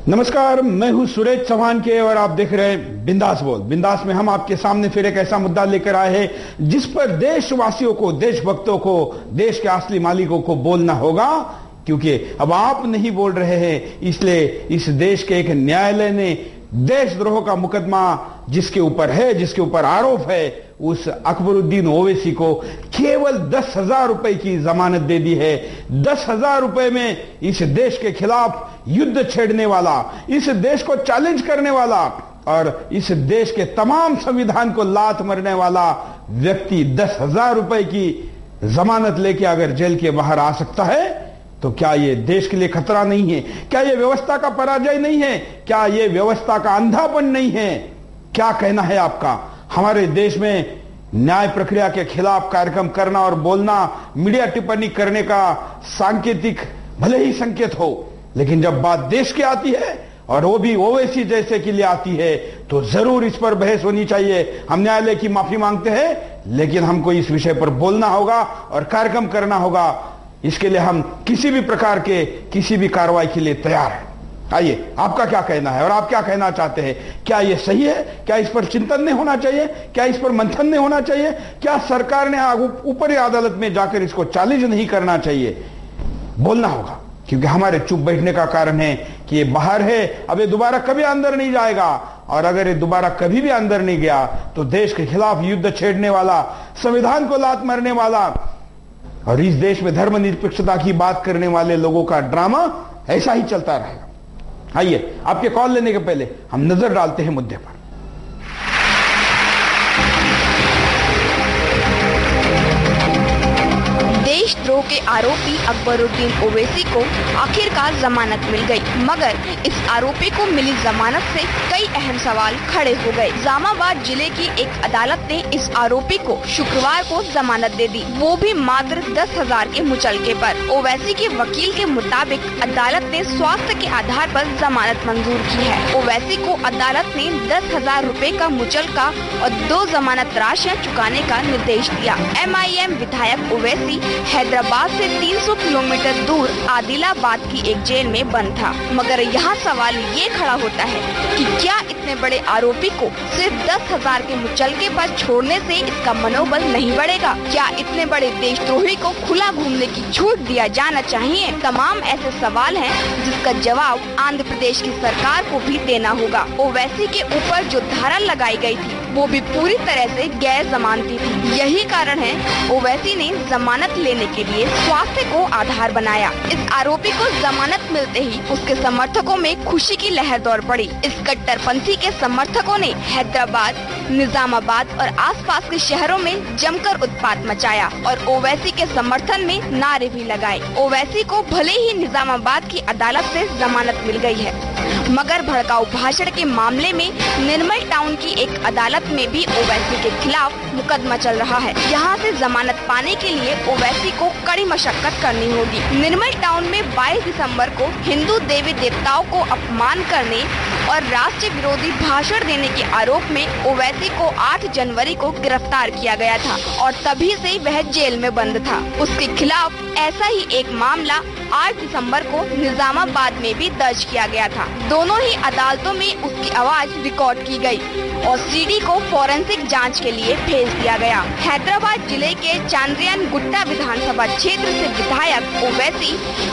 नमस्कार, मैं हूं सुरेश चौहान के और आप देख रहे हैं बिंदास बोल। बिंदास में हम आपके सामने फिर एक ऐसा मुद्दा लेकर आए हैं जिस पर देशवासियों को, देशभक्तों को, देश के असली मालिकों को बोलना होगा, क्योंकि अब आप नहीं बोल रहे हैं। इसलिए इस देश के एक न्यायालय ने देशद्रोह का मुकदमा जिसके ऊपर आरोप है, उस अकबरुद्दीन ओवैसी को केवल 10,000 रुपए की जमानत दे दी है। 10,000 रुपए में इस देश के खिलाफ युद्ध छेड़ने वाला, इस देश को चैलेंज करने वाला और इस देश के तमाम संविधान को लात मारने वाला व्यक्ति 10,000 रुपए की जमानत लेके अगर जेल के बाहर आ सकता है, तो क्या यह देश के लिए खतरा नहीं है? क्या यह व्यवस्था का पराजय नहीं है? क्या यह व्यवस्था का अंधापन नहीं है? क्या कहना है आपका? हमारे देश में न्याय प्रक्रिया के खिलाफ कार्यक्रम करना और बोलना, मीडिया टिप्पणी करने का सांकेतिक भले ही संकेत हो, लेकिन जब बात देश की आती है और वो भी ओवैसी जैसे के लिए आती है, तो जरूर इस पर बहस होनी चाहिए। हम न्यायालय की माफी मांगते हैं, लेकिन हमको इस विषय पर बोलना होगा और कार्यक्रम करना होगा। इसके लिए हम किसी भी प्रकार के किसी भी कार्रवाई के लिए तैयार हैं। आइए, आपका क्या कहना है और आप क्या कहना चाहते हैं? क्या यह सही है? क्या इस पर चिंतन नहीं होना चाहिए? क्या इस पर मंथन नहीं होना चाहिए? क्या सरकार ने ऊपरी अदालत में जाकर इसको चैलेंज नहीं करना चाहिए? बोलना होगा, क्योंकि हमारे चुप बैठने का कारण है कि ये बाहर है, अब ये दोबारा कभी अंदर नहीं जाएगा। और अगर ये दोबारा कभी भी अंदर नहीं गया, तो देश के खिलाफ युद्ध छेड़ने वाला, संविधान को लात मारने वाला और इस देश में धर्मनिरपेक्षता की बात करने वाले लोगों का ड्रामा ऐसा ही चलता रहेगा। आइए, आपके कॉल लेने के पहले हम नजर डालते हैं मुद्दे पर। देशद्रोह के आरोपी अकबरुद्दीन ओवैसी को आखिरकार जमानत मिल गई, मगर इस आरोपी को मिली जमानत से कई अहम सवाल खड़े हो गए। जामाबाद जिले की एक अदालत ने इस आरोपी को शुक्रवार को जमानत दे दी, वो भी मात्र 10,000 के मुचलके पर। ओवैसी के वकील के मुताबिक अदालत ने स्वास्थ्य के आधार पर जमानत मंजूर की है। ओवैसी को अदालत ने 10,000 रुपए का मुचलका और 2 जमानत राशियां चुकाने का निर्देश दिया। MIM विधायक ओवैसी हैदराबाद से 300 किलोमीटर दूर आदिलाबाद की एक जेल में बंद था, मगर यहाँ सवाल ये खड़ा होता है कि क्या इतने बड़े आरोपी को सिर्फ 10,000 के मुचलके पर छोड़ने से इसका मनोबल नहीं बढ़ेगा? क्या इतने बड़े देशद्रोही को खुला घूमने की छूट दिया जाना चाहिए? तमाम ऐसे सवाल हैं जिसका जवाब आंध्र प्रदेश की सरकार को भी देना होगा। ओवैसी के ऊपर जो धारा लगाई गई थी, वो भी पूरी तरह से गैर जमानती थी। यही कारण है ओवैसी ने जमानत लेने के लिए स्वास्थ्य को आधार बनाया। इस आरोपी को जमानत मिलते ही उसके समर्थकों में खुशी की लहर दौड़ पड़ी। इस कट्टरपंथी के समर्थकों ने हैदराबाद, निजामाबाद और आसपास के शहरों में जमकर उत्पात मचाया और ओवैसी के समर्थन में नारे भी लगाए। ओवैसी को भले ही निजामाबाद की अदालत से जमानत मिल गई है, मगर भड़काऊ भाषण के मामले में निर्मल टाउन की एक अदालत में भी ओवैसी के खिलाफ मुकदमा चल रहा है। यहाँ से जमानत पाने के लिए ओवैसी को कड़ी मशक्कत करनी होगी। निर्मल टाउन में 22 दिसंबर को हिंदू देवी देवताओं को अपमान करने और राष्ट्र विरोधी भाषण देने के आरोप में ओवैसी को 8 जनवरी को गिरफ्तार किया गया था और तभी से वह जेल में बंद था। उसके खिलाफ ऐसा ही एक मामला 8 दिसंबर को निजामाबाद में भी दर्ज किया गया था। दोनों ही अदालतों में उसकी आवाज रिकॉर्ड की गई और CD को फॉरेंसिक जांच के लिए भेज दिया गया। हैदराबाद जिले के चांद्रियान गुट्टा विधानसभा क्षेत्र से विधायक ओवैसी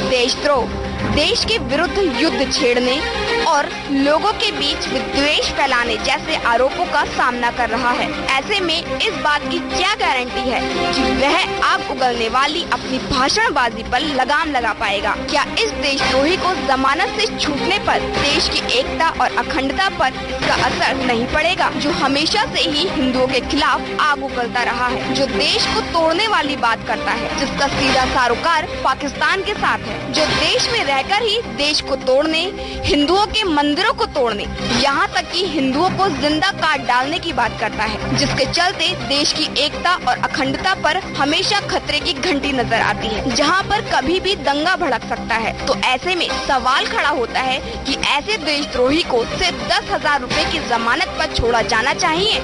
देशद्रोह, देश के विरुद्ध युद्ध छेड़ने और लोगों के बीच विद्वेष फैलाने जैसे आरोपों का सामना कर रहा है। ऐसे में इस बात की क्या गारंटी है कि वह आग उगलने वाली अपनी भाषणबाजी पर लगाम लगा पाएगा? क्या इस देशद्रोही को जमानत से छूटने पर देश की एकता और अखंडता पर इसका असर नहीं पड़ेगा, जो हमेशा से ही हिंदुओं के खिलाफ आग उगलता रहा है, जो देश को तोड़ने वाली बात करता है, जिसका सीधा सरोकार पाकिस्तान के साथ है, जो देश में रहकर ही देश को तोड़ने, हिंदुओं के मंदिरों को तोड़ने, यहाँ तक कि हिंदुओं को जिंदा काट डालने की बात करता है, जिसके चलते देश की एकता और अखंडता पर हमेशा खतरे की घंटी नजर आती है, जहाँ पर कभी भी दंगा भड़क सकता है। तो ऐसे में सवाल खड़ा होता है कि ऐसे देशद्रोही को सिर्फ 10,000 रुपए की जमानत पर छोड़ा जाना चाहिए?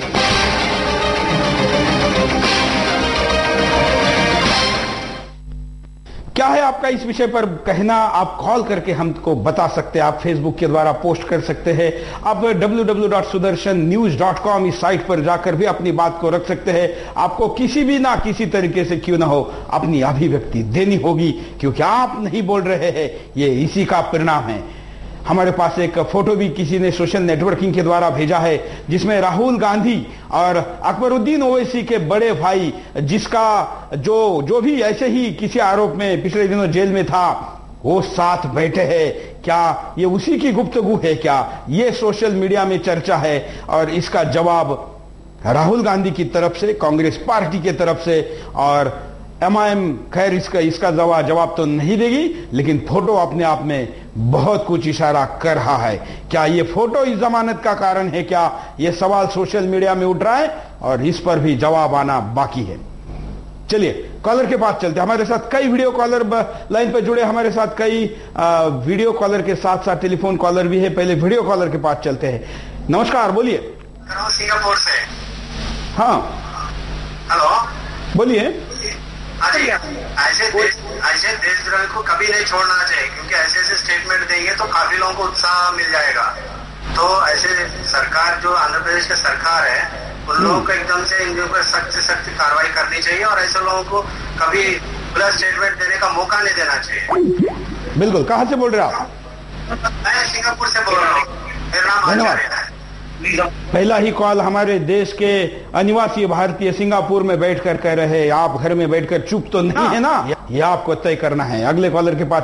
क्या है आपका इस विषय पर कहना? आप कॉल करके हमको बता सकते हैं, आप फेसबुक के द्वारा पोस्ट कर सकते हैं, आप www.sudarshannews.com इस साइट पर जाकर भी अपनी बात को रख सकते हैं। आपको किसी भी ना किसी तरीके से क्यों ना हो अपनी अभिव्यक्ति देनी होगी, क्योंकि आप नहीं बोल रहे हैं, ये इसी का परिणाम है। हमारे पास एक फोटो भी किसी ने सोशल नेटवर्किंग के द्वारा भेजा है, जिसमें राहुल गांधी और अकबरुद्दीन ओवैसी के बड़े भाई, जिसका जो भी ऐसे ही किसी आरोप में पिछले दिनों जेल में था, वो साथ बैठे हैं। क्या ये उसी की गुफ्तगू है? क्या ये सोशल मीडिया में चर्चा है? और इसका जवाब राहुल गांधी की तरफ से, कांग्रेस पार्टी की तरफ से, और MIM खैर इसका जवाब तो नहीं देगी, लेकिन फोटो अपने आप में बहुत कुछ इशारा कर रहा है। क्या ये फोटो इस जमानत का कारण है? क्या ये सवाल सोशल मीडिया में उठ रहा है और इस पर भी जवाब आना बाकी है। चलिए कॉलर के पास चलते हैं। हमारे साथ कई वीडियो कॉलर लाइन पर जुड़े, हमारे साथ कई वीडियो कॉलर के साथ साथ टेलीफोन कॉलर भी है। पहले वीडियो कॉलर के पास चलते हैं। नमस्कार, बोलिए। सिंगापुर से। हाँ, हेलो, बोलिए। ऐसे देशद्रोही को कभी नहीं छोड़ना चाहिए, क्योंकि ऐसे स्टेटमेंट देंगे तो काफी लोगों को उत्साह मिल जाएगा। तो ऐसे सरकार जो आंध्र प्रदेश की सरकार है, उन लोगों को एकदम से इन लोगों पर सख्त से सख्त कार्रवाई करनी चाहिए और ऐसे लोगों को कभी खुला स्टेटमेंट देने का मौका नहीं देना चाहिए। बिल्कुल। कहाँ से बोल रहे हैं आप? मैं सिंगापुर से बोल रहा हूँ, मेरा नाम आचार्य है। पहला ही कॉल हमारे देश के अनिवासी भारतीय सिंगापुर में बैठकर कह रहे हैं, आप घर में बैठकर चुप तो नहीं है ना? ये आपको तय करना है। अगले कॉलर के पास।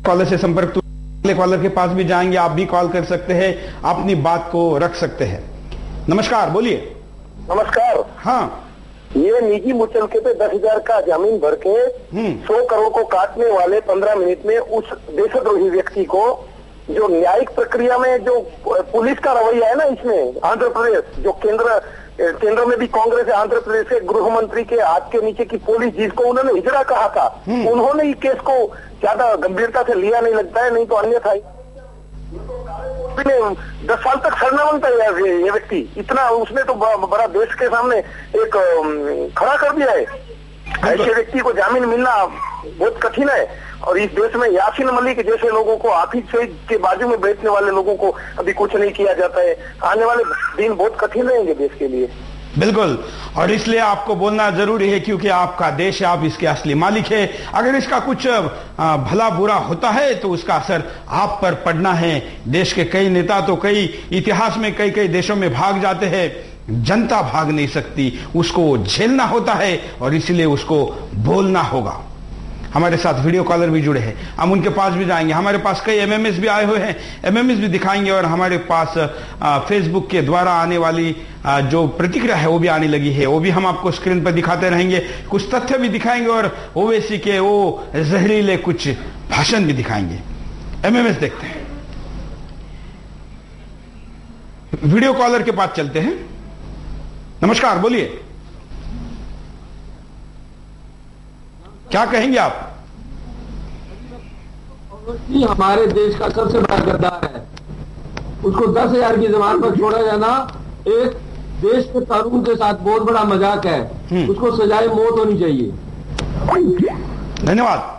कॉलर से संपर्क अगले कॉलर के पास भी जाएंगे, आप भी कॉल कर सकते हैं, अपनी बात को रख सकते हैं। नमस्कार, बोलिए। नमस्कार। हाँ, ये निजी मुचलके पे 10,000 का जमीन भर के 100 करोड़ को काटने वाले 15 मिनट में उस देशद्रोही व्यक्ति को, जो न्यायिक प्रक्रिया में जो पुलिस का रवैया है ना, इसमें आंध्र प्रदेश जो केंद्र में भी कांग्रेस है, आंध्र प्रदेश के गृह मंत्री के हाथ के नीचे की पुलिस, जिसको उन्होंने हिजड़ा कहा था, उन्होंने इस केस को ज्यादा गंभीरता से लिया नहीं लगता है, नहीं तो अन्यथा 10 साल तक सड़ना बनता है ये व्यक्ति। इतना उसने तो बड़ा देश के सामने एक खड़ा कर दिया है। ऐसे व्यक्ति को जामीन मिलना बहुत कठिन है, और इस देश में यासीन मलिक जैसे लोगों को, हाफिज सईद के बाजू में बैठने वाले लोगों को अभी कुछ नहीं किया जाता है। आने वाले दिन बहुत कठिन रहेंगे देश के लिए। बिल्कुल, और इसलिए आपको बोलना जरूरी है, क्योंकि आपका देश है, आप इसके असली मालिक है। अगर इसका कुछ भला बुरा होता है तो उसका असर आप पर पड़ना है। देश के कई नेता तो कई इतिहास में कई देशों में भाग जाते हैं, जनता भाग नहीं सकती, उसको झेलना होता है और इसलिए उसको बोलना होगा। हमारे साथ वीडियो कॉलर भी जुड़े हैं, हम उनके पास भी जाएंगे। हमारे पास कई MMS भी आए हुए हैं, MMS भी दिखाएंगे, और हमारे पास फेसबुक के द्वारा आने वाली जो प्रतिक्रिया है वो भी आने लगी है, वो भी हम आपको स्क्रीन पर दिखाते रहेंगे। कुछ तथ्य भी दिखाएंगे और ओवैसी के वो जहरीले कुछ भाषण भी दिखाएंगे। MMS देखते हैं। वीडियो कॉलर के पास चलते हैं। नमस्कार, बोलिए। क्या कहेंगे आप? हमारे देश का सबसे बड़ा गद्दार है, उसको 10,000 की जमानत पर छोड़ा जाना एक देश के कानून के साथ बहुत बड़ा मजाक है। उसको सजाए मौत होनी चाहिए। धन्यवाद।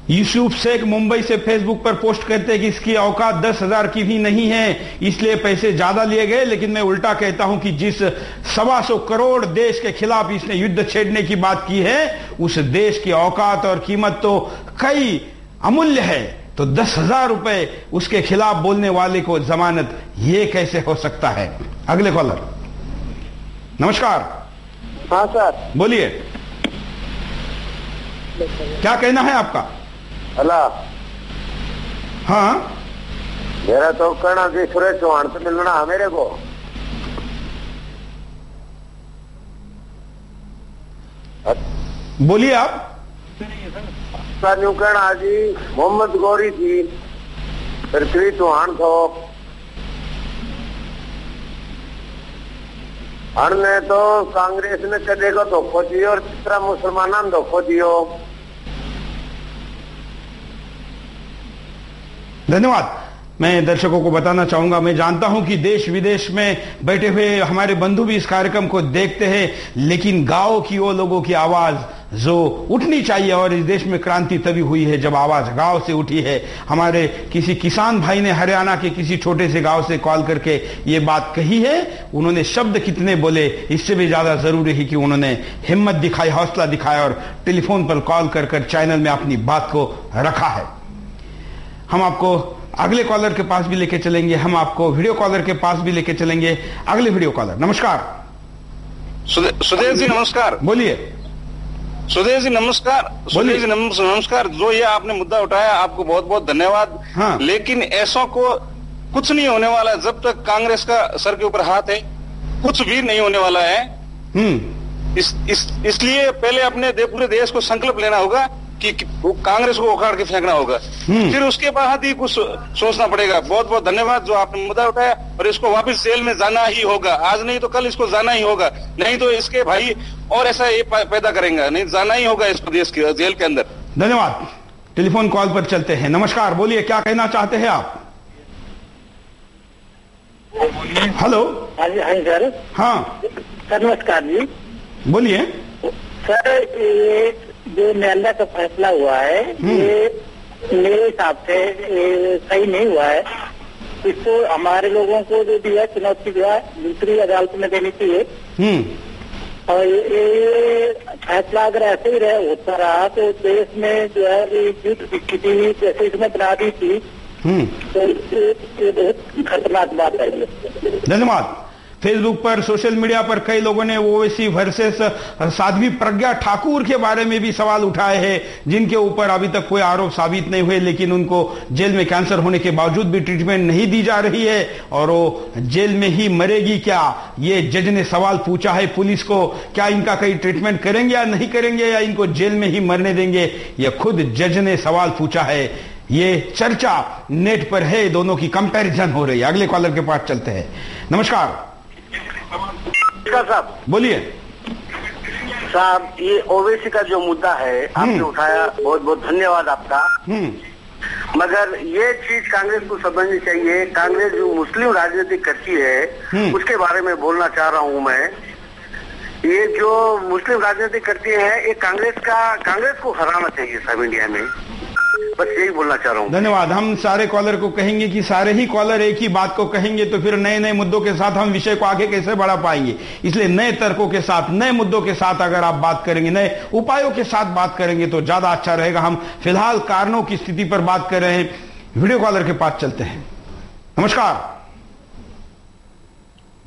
यूसुफ शेख मुंबई से फेसबुक पर पोस्ट करते हैं कि इसकी औकात 10,000 की भी नहीं है, इसलिए पैसे ज्यादा लिए गए। लेकिन मैं उल्टा कहता हूं कि जिस 125 करोड़ देश के खिलाफ इसने युद्ध छेड़ने की बात की है, उस देश की औकात और कीमत तो कई अमूल्य है। तो 10,000 रुपए उसके खिलाफ बोलने वाले को जमानत, ये कैसे हो सकता है? अगले कॉलर। नमस्कार। हाँ सर, बोलिए, क्या कहना है आपका? अल्लाह। हाँ, मेरा तो कहना कि सुरेश चौहान से मिलना है मेरे को। बोलिए आप। न्यू कहना जी, मोहम्मद गौरी जी, पृथ्वी चौहान थो। अने तो कांग्रेस ने कदेगा धोखो दियो और तीसरा मुसलमाना ने धोखो दियो। धन्यवाद। मैं दर्शकों को बताना चाहूंगा, मैं जानता हूं कि देश विदेश में बैठे हुए हमारे बंधु भी इस कार्यक्रम को देखते हैं, लेकिन गांव की वो लोगों की आवाज जो उठनी चाहिए, और इस देश में क्रांति तभी हुई है जब आवाज गांव से उठी है। हमारे किसी किसान भाई ने हरियाणा के किसी छोटे से गांव से कॉल करके ये बात कही है। उन्होंने शब्द कितने बोले, इससे भी ज्यादा जरूरी है कि उन्होंने हिम्मत दिखाई, हौसला दिखाया और टेलीफोन पर कॉल कर चैनल में अपनी बात को रखा है। हम आपको अगले कॉलर के पास भी लेके चलेंगे, हम आपको वीडियो कॉलर के पास भी लेके चलेंगे। अगले वीडियो कॉलर, नमस्कार। सुदेश जी नमस्कार। बोलिए। सुदेश जी नमस्कार। सुदेश जी नमस्कार। जो ये आपने मुद्दा उठाया, आपको बहुत बहुत धन्यवाद। हाँ। लेकिन ऐसों को कुछ नहीं होने वाला है जब तक कांग्रेस का सर के ऊपर हाथ है, कुछ भी नहीं होने वाला है। इसलिए पहले अपने पूरे देश को संकल्प लेना होगा कि कांग्रेस को उखाड़ के फेंकना होगा, फिर उसके बाद ही कुछ सोचना पड़ेगा। बहुत बहुत धन्यवाद जो आपने मुद्दा उठाया, और इसको वापस जेल में जाना ही होगा, आज नहीं तो कल इसको जाना ही होगा, नहीं तो इसके भाई और ऐसा ये पैदा करेंगे, नहीं जाना ही होगा इसको देश की जेल के अंदर। धन्यवाद। टेलीफोन कॉल पर चलते हैं। नमस्कार, बोलिए, क्या कहना चाहते हैं आप? हेलो। हाँ जी सर। हाँ सर नमस्कार जी। बोलिए। सर ये जो न्यायालय का फैसला हुआ है, ये मेरे हिसाब से सही नहीं हुआ है। इसको हमारे लोगों को जो दिया चुनौती दिया दूसरी अदालत में देनी चाहिए। और ये फैसला अगर ऐसे ही होता रहा तो देश में जो है युद्ध स्थिति जैसे इसमें बना दी थी, तो ये बहुत खतरनाक बात है। धन्यवाद। फेसबुक पर, सोशल मीडिया पर कई लोगों ने ओवैसी वर्सेस साध्वी प्रज्ञा ठाकुर के बारे में भी सवाल उठाए हैं, जिनके ऊपर अभी तक कोई आरोप साबित नहीं हुए, लेकिन उनको जेल में कैंसर होने के बावजूद भी ट्रीटमेंट नहीं दी जा रही है और वो जेल में ही मरेगी क्या, ये जज ने सवाल पूछा है पुलिस को। क्या इनका कहीं ट्रीटमेंट करेंगे या नहीं करेंगे, या इनको जेल में ही मरने देंगे, ये खुद जज ने सवाल पूछा है। ये चर्चा नेट पर है, दोनों की कंपैरिजन हो रही है। अगले कॉलर के पास चलते हैं। नमस्कार साहब। बोलिए साहब, ये ओवैसी का जो मुद्दा है आपने उठाया, बहुत बहुत धन्यवाद आपका। मगर ये चीज कांग्रेस को समझनी चाहिए। कांग्रेस जो मुस्लिम राजनीति करती है उसके बारे में बोलना चाह रहा हूँ मैं। ये जो मुस्लिम राजनीति करती है, ये कांग्रेस को हराना चाहिए सब इंडिया में, बस यही बोलना चाह रहा हूँ। धन्यवाद। हम सारे कॉलर को कहेंगे कि सारे ही कॉलर एक ही बात को कहेंगे तो फिर नए नए मुद्दों के साथ हम विषय को आगे कैसे बढ़ा पाएंगे। इसलिए नए तर्कों के साथ, नए मुद्दों के साथ अगर आप बात करेंगे, नए उपायों के साथ बात करेंगे तो ज्यादा अच्छा रहेगा। हम फिलहाल कारणों की स्थिति पर बात कर रहे हैं। वीडियो कॉलर के पास चलते हैं। नमस्कार,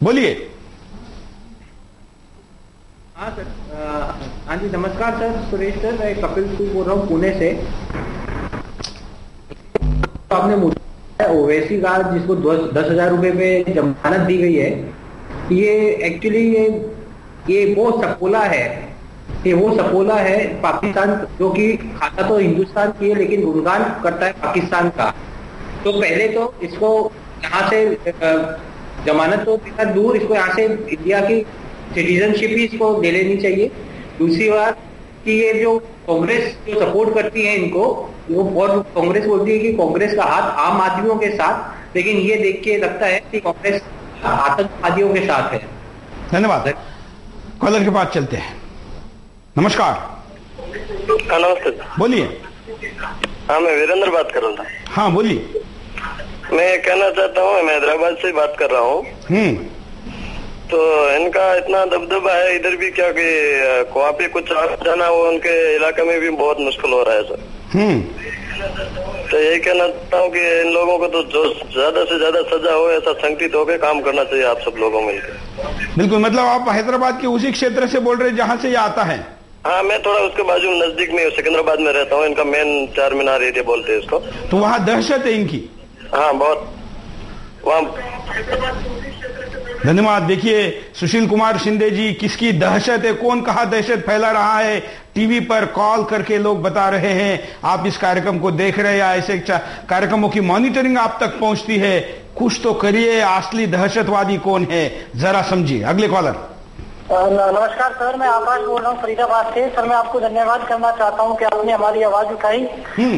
बोलिए। हाँ सर। हाँ जी नमस्कार सर, सुरेश सर, मैं कपिल सिंह बोल रहा हूँ पुणे से। तो आपने मुद्दा ओवैसी का, जिसको 10,000 रुपए पे जमानत दी गई है, ये एक्चुअली ये वो सपोला है, ये वो सपोला है पाकिस्तान, जो कि खाता तो हिंदुस्तान की है लेकिन गुणगान करता है पाकिस्तान का। तो पहले तो इसको यहाँ से जमानत तो दूर, इसको यहाँ से इंडिया की सिटीजनशिप ही इसको दे लेनी चाहिए। दूसरी बात कि ये जो कांग्रेस जो सपोर्ट करती है इनको, वो और कांग्रेस बोलती है कि कांग्रेस का हाथ आम आदमियों के साथ, लेकिन ये देख के लगता है कि कांग्रेस आतंकवादियों के साथ है। धन्यवाद। कॉलर के पास चलते हैं। नमस्कार। नमस्ते। बोलिए। हाँ, मैं वीरेंद्र बात कर रहा था। हाँ बोलिए। मैं कहना चाहता हूँ, मैं हैदराबाद से बात कर रहा हूँ। तो इनका इतना दबदबा है इधर भी, क्या कि वहाँ पे कुछ जाना हो उनके इलाके में भी बहुत मुश्किल हो रहा है सर। तो यही कहना चाहता हूँ कि इन लोगों को तो जो ज्यादा से ज्यादा सजा हो, ऐसा संगठित होकर काम करना चाहिए आप सब लोगों में। बिल्कुल, मतलब आप हैदराबाद के उसी क्षेत्र से बोल रहे हैं जहाँ से ये आता है? हाँ, मैं थोड़ा उसके बाजू नजदीक में सिकंदराबाद में रहता हूँ। इनका मेन चार मीनार एरिया बोलते हैं इसको। तो वहाँ दहशत है इनकी? हाँ, बहुत वहाँ। धन्यवाद। देखिए सुशील कुमार शिंदे जी, किसकी दहशत है, कौन कहा दहशत फैला रहा है, टीवी पर कॉल करके लोग बता रहे हैं। आप इस कार्यक्रम को देख रहे हैं या ऐसे कार्यक्रमों की मॉनिटरिंग आप तक पहुंचती है, कुछ तो करिए। असली दहशतवादी कौन है जरा समझिए। अगले कॉलर। नमस्कार सर, मैं आकाश बोल रहा हूँ फरीदाबाद से। सर मैं आपको धन्यवाद करना चाहता हूँ कि आपने हमारी आवाज उठाई।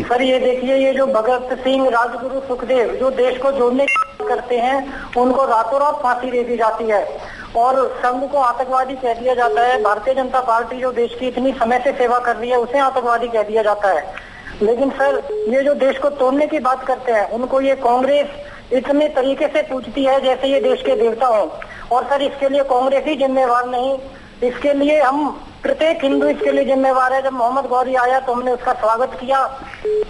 सर ये देखिए, ये जो भगत सिंह, राजगुरु, सुखदेव जो देश को जोड़ने की बात करते हैं, उनको रातों रात फांसी दे दी जाती है और संघ को आतंकवादी कह दिया जाता है। भारतीय जनता पार्टी जो देश की इतनी समय से सेवा कर रही है, उसे आतंकवादी कह दिया जाता है। लेकिन सर ये जो देश को तोड़ने की बात करते हैं, उनको ये कांग्रेस इतने तरीके से पूछती है जैसे ये देश के देवता हों। और सर इसके लिए कांग्रेस ही जिम्मेवार नहीं, इसके लिए हम प्रत्येक हिंदू इसके लिए जिम्मेवार है। जब मोहम्मद गौरी आया तो हमने उसका स्वागत किया,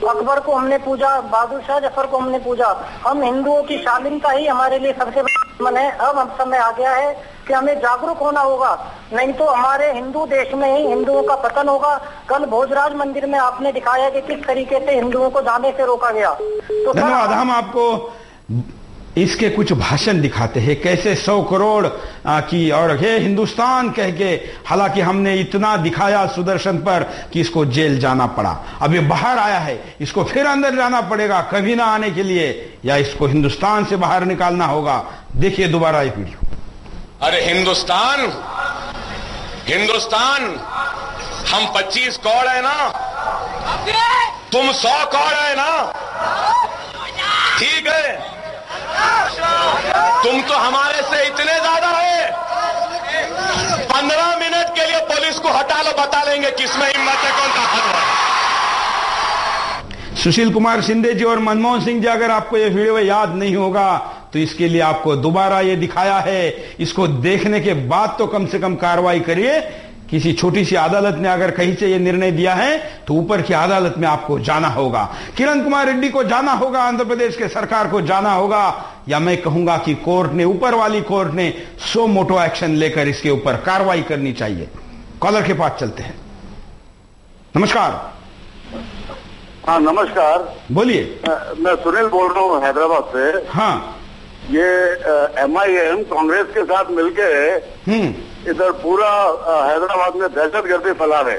अकबर को हमने पूजा, बहादुर शाह जफर को हमने पूजा। हम हिंदुओं की शालीनता ही हमारे लिए सबसे बड़ा दुश्मन है। अब समय आ गया है कि हमें जागरूक होना होगा, नहीं तो हमारे हिंदू देश में ही हिंदुओं का पतन होगा। कल भोजराज मंदिर में आपने दिखाया कि किस तरीके से हिंदुओं को जाने से रोका गया। तो धन्यवाद। हम आपको इसके कुछ भाषण दिखाते हैं, कैसे 100 करोड़ की और हे हिंदुस्तान कह के, हालांकि हमने इतना दिखाया सुदर्शन पर कि इसको जेल जाना पड़ा। अब ये बाहर आया है, इसको फिर अंदर जाना पड़ेगा कभी ना आने के लिए, या इसको हिंदुस्तान से बाहर निकालना होगा। देखिए दोबारा ये वीडियो। अरे हिंदुस्तान, हिंदुस्तान, हम 25 करोड़ है ना, तुम 100 करोड़ है ना, ठीक है। तुम तो हमारे से इतने ज्यादा है, 15 मिनट के लिए पुलिस को हटा लो, बता लेंगे किसमें हिम्मत है, कौन ताकत है। सुशील कुमार शिंदे जी और मनमोहन सिंह जी, अगर आपको ये वीडियो याद नहीं होगा तो इसके लिए आपको दोबारा ये दिखाया है। इसको देखने के बाद तो कम से कम कार्रवाई करिए। किसी छोटी सी अदालत ने अगर कहीं से ये निर्णय दिया है तो ऊपर की अदालत में आपको जाना होगा। किरण कुमार रेड्डी को जाना होगा, आंध्र प्रदेश के सरकार को जाना होगा, या मैं कहूंगा कि कोर्ट ने, ऊपर वाली कोर्ट ने सो मोटो एक्शन लेकर इसके ऊपर कार्रवाई करनी चाहिए। कॉलर के पास चलते हैं। नमस्कार। हाँ नमस्कार, बोलिए। मैं सुनील बोल रहा हूँ हैदराबाद से। हाँ, ये MIM कांग्रेस के साथ मिलके इधर पूरा हैदराबाद में दहशतगर्दी फैला रहे।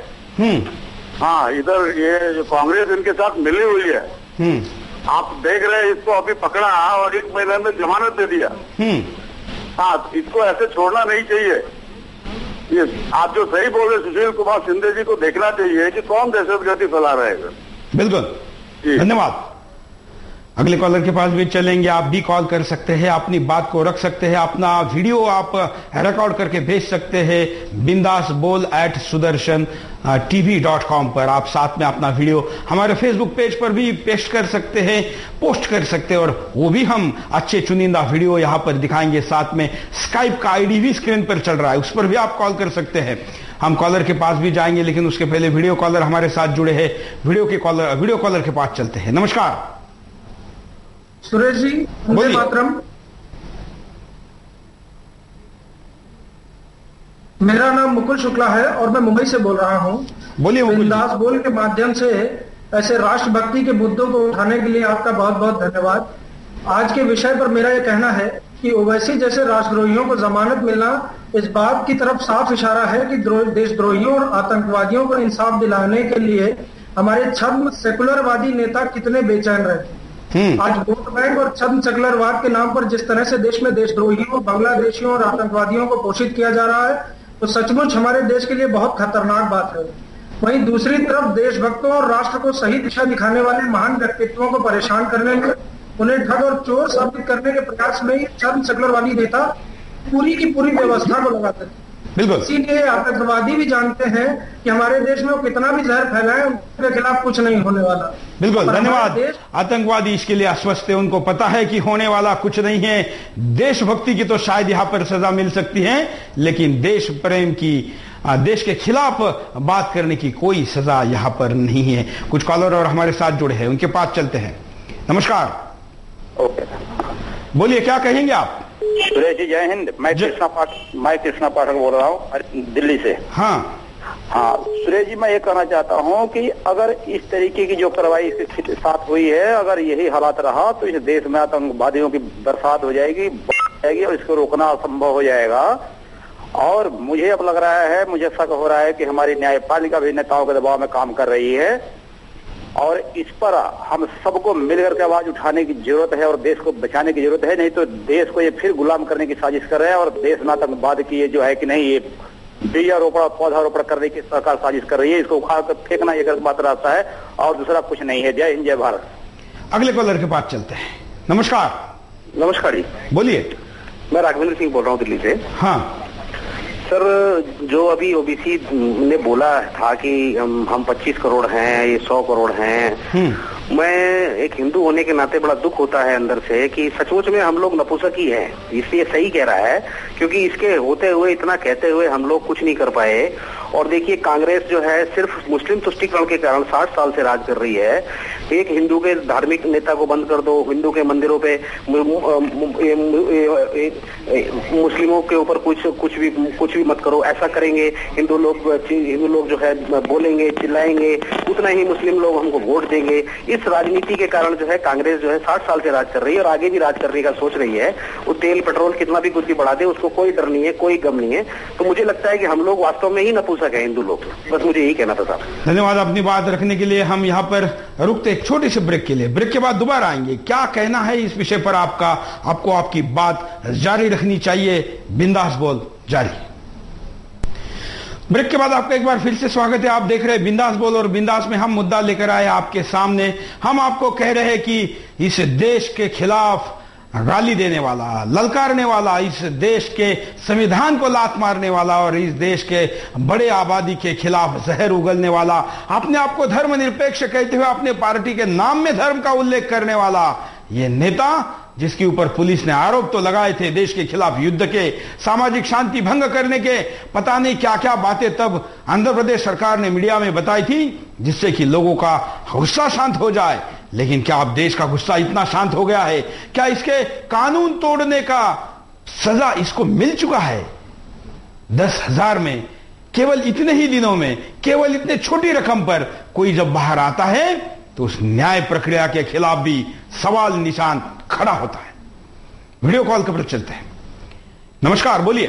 हाँ, इधर ये जो कांग्रेस इनके साथ मिली हुई है, आप देख रहे हैं। इसको अभी पकड़ा और 1 महीने में जमानत दे दिया। हाँ, इसको ऐसे छोड़ना नहीं चाहिए। ये आप जो सही बोल रहे सुशील कुमार शिंदे जी को देखना चाहिए कि कौन दहशतगर्दी फैला रहे हैं। बिल्कुल, धन्यवाद। अगले कॉलर के पास भी चलेंगे। आप भी कॉल कर सकते हैं, अपनी बात को रख सकते हैं, अपना वीडियो आप रिकॉर्ड करके भेज सकते हैं bindaasbol@sudarshan.tv.com पर। आप साथ में अपना वीडियो हमारे फेसबुक पेज पर भी पेस्ट कर सकते हैं, पोस्ट कर सकते हैं, और वो भी हम अच्छे चुनिंदा वीडियो यहां पर दिखाएंगे। साथ में स्काइप का आईडी भी स्क्रीन पर चल रहा है, उस पर भी आप कॉल कर सकते हैं। हम कॉलर के पास भी जाएंगे, लेकिन उसके पहले वीडियो कॉलर हमारे साथ जुड़े हैं। वीडियो कॉलर के पास चलते हैं। नमस्कार सुरेश जी, वंदे मातरम। मेरा नाम मुकुल शुक्ला है और मैं मुंबई से बोल रहा हूं। बोलिए। बिंदास बोल के माध्यम से ऐसे राष्ट्रभक्ति के मुद्दों को उठाने के लिए आपका बहुत बहुत धन्यवाद। आज के विषय पर मेरा यह कहना है कि ओवैसी जैसे राष्ट्रद्रोहियों को जमानत मिलना इस बात की तरफ साफ इशारा है कि देशद्रोहियों और आतंकवादियों को इंसाफ दिलाने के लिए हमारे छद्म सेकुलरवादी नेता कितने बेचैन रहे। आज वोट बैंक और छद्म सेकुलरवाद के नाम पर जिस तरह से देश में देशद्रोहियों, बांग्लादेशियों और आतंकवादियों को पोषित किया जा रहा है, तो सचमुच हमारे देश के लिए बहुत खतरनाक बात है। वहीं दूसरी तरफ देशभक्तों और राष्ट्र को सही दिशा दिखाने वाले महान व्यक्तित्वों को परेशान करने में, उन्हें ठग और चोर साबित करने के प्रयास में छद्म सेकुलरवादी नेता पूरी की पूरी व्यवस्था को लगाते हैं। बिल्कुल। इसीलिए आतंकवादी भी जानते हैं कि हमारे देश में वो कितना भी जहर फैलाए, उनके खिलाफ कुछ नहीं होने वाला। बिल्कुल, धन्यवाद। आतंकवादी इसके लिए आश्वस्त है, उनको पता है कि होने वाला कुछ नहीं है। देशभक्ति की तो शायद यहां पर सजा मिल सकती है, लेकिन देश प्रेम की, देश के खिलाफ बात करने की कोई सजा यहां पर नहीं है। कुछ कॉलर और हमारे साथ जुड़े हैं, उनके पास चलते हैं। नमस्कार। ओके, बोलिए, क्या कहेंगे आप? सुरेश जी जय हिंद। मैं कृष्णा पाठक बोल रहा हूँ दिल्ली से। हाँ सुरेश जी, मैं ये कहना चाहता हूँ कि अगर इस तरीके की जो कार्रवाई इसके साथ हुई है, अगर यही हालात रहा तो इस देश में आतंकवादियों की बरसात हो जाएगी और इसको रोकना असंभव हो जाएगा। और मुझे अब लग रहा है, मुझे शक हो रहा है कि हमारी न्यायपालिका भी नेताओं के दबाव में काम कर रही है, और इस पर हम सबको मिलकर के आवाज उठाने की जरूरत है और देश को बचाने की जरूरत है। नहीं तो देश को ये फिर गुलाम करने की साजिश कर रहे हैं और देश में आतंकवाद की ये जो है कि नहीं, ये बीजारोपण और पौधारोपण करने की सरकार साजिश कर रही है। इसको उखाड़ कर फेंकना ये गलत बात रास्ता है और दूसरा कुछ नहीं है। जय हिंद, जय भारत। अगले कॉलर के पास चलते हैं। नमस्कार। नमस्कार जी, बोलिए। मैं राघवेंद्र सिंह बोल रहा हूँ दिल्ली से। हाँ सर, जो अभी ओबीसी ने बोला था कि हम 25 करोड़ हैं, ये 100 करोड़ हैं, मैं एक हिंदू होने के नाते बड़ा दुख होता है अंदर से कि सचमुच में हम लोग नपुंसक ही हैं। इसलिए सही कह रहा है क्योंकि इसके होते हुए, इतना कहते हुए हम लोग कुछ नहीं कर पाए। और देखिए, कांग्रेस जो है सिर्फ मुस्लिम तुष्टीकरण के कारण 60 साल से राज कर रही है। एक हिंदू के धार्मिक नेता को बंद कर दो, हिंदू के मंदिरों पे मुस्लिमों के ऊपर कुछ भी मत करो, ऐसा करेंगे हिंदू लोग जो है बोलेंगे, चिल्लाएंगे, उतना ही मुस्लिम लोग हमको वोट देंगे। इस राजनीति के कारण जो है कांग्रेस जो है 60 साल से राज कर रही है और आगे भी राज करने का सोच रही है। वो तेल पेट्रोल कितना भी कुछ भी बढ़ा दे, उसको कोई डर नहीं है, कोई गम नहीं है। तो मुझे लगता है कि हम लोग वास्तव में ही नपुंसक है हिंदू लोग। बस मुझे यही कहना था साहब। धन्यवाद अपनी बात रखने के लिए। हम यहाँ पर रुकते एक छोटे से ब्रेक के लिए, ब्रेक के बाद दोबारा आएंगे। क्या कहना है इस विषय पर आपको आपकी बात जारी रखनी चाहिए। बिंदास बोल जारी। ब्रेक के बाद आपका एक बार फिर से स्वागत है। आप देख रहे हैं बिंदास बोल और बिंदास में हम मुद्दा लेकर आए आपके सामने। हम आपको कह रहे हैं कि इस देश के खिलाफ गाली देने वाला, ललकारने वाला, इस देश के संविधान को लात मारने वाला और इस देश के बड़े आबादी के खिलाफ जहर उगलने वाला, अपने आप को धर्मनिरपेक्ष कहते हुए अपने पार्टी के नाम में धर्म का उल्लेख करने वाला ये नेता, जिसके ऊपर पुलिस ने आरोप तो लगाए थे देश के खिलाफ युद्ध के, सामाजिक शांति भंग करने के, पता नहीं क्या क्या बातें तब आंध्र प्रदेश सरकार ने मीडिया में बताई थी जिससे कि लोगों का गुस्सा शांत हो जाए। लेकिन क्या अब देश का गुस्सा इतना शांत हो गया है? क्या इसके कानून तोड़ने का सजा इसको मिल चुका है? 10,000 में, केवल इतने ही दिनों में, केवल इतने छोटी रकम पर कोई जब बाहर आता है तो उस न्याय प्रक्रिया के खिलाफ भी सवाल निशान खड़ा होता है। वीडियो कॉल के पर चलते हैं। नमस्कार, बोलिए।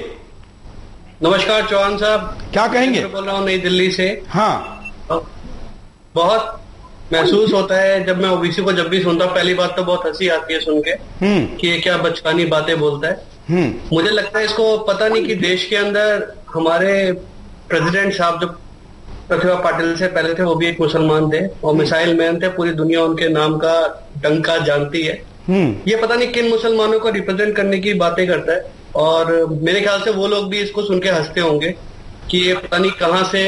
नमस्कार चौहान साहब, क्या कहेंगे? बोल रहा हूँ नई दिल्ली से। हाँ, बहुत महसूस होता है जब मैं ओबीसी को जब भी सुनता हूँ। पहली बात तो बहुत हंसी आती है सुन के कि ये क्या बचकानी बातें बोलता है। मुझे लगता है इसको पता नहीं कि देश के अंदर हमारे प्रेसिडेंट साहब जो प्रतिभा पाटिल से पहले थे वो भी एक मुसलमान थे और मिसाइल मैन थे। पूरी दुनिया उनके नाम का डंका जानती है। ये पता नहीं किन मुसलमानों को रिप्रेजेंट करने की बातें करता है और मेरे ख्याल से वो लोग भी इसको सुन के हंसते होंगे कि ये पता नहीं कहाँ से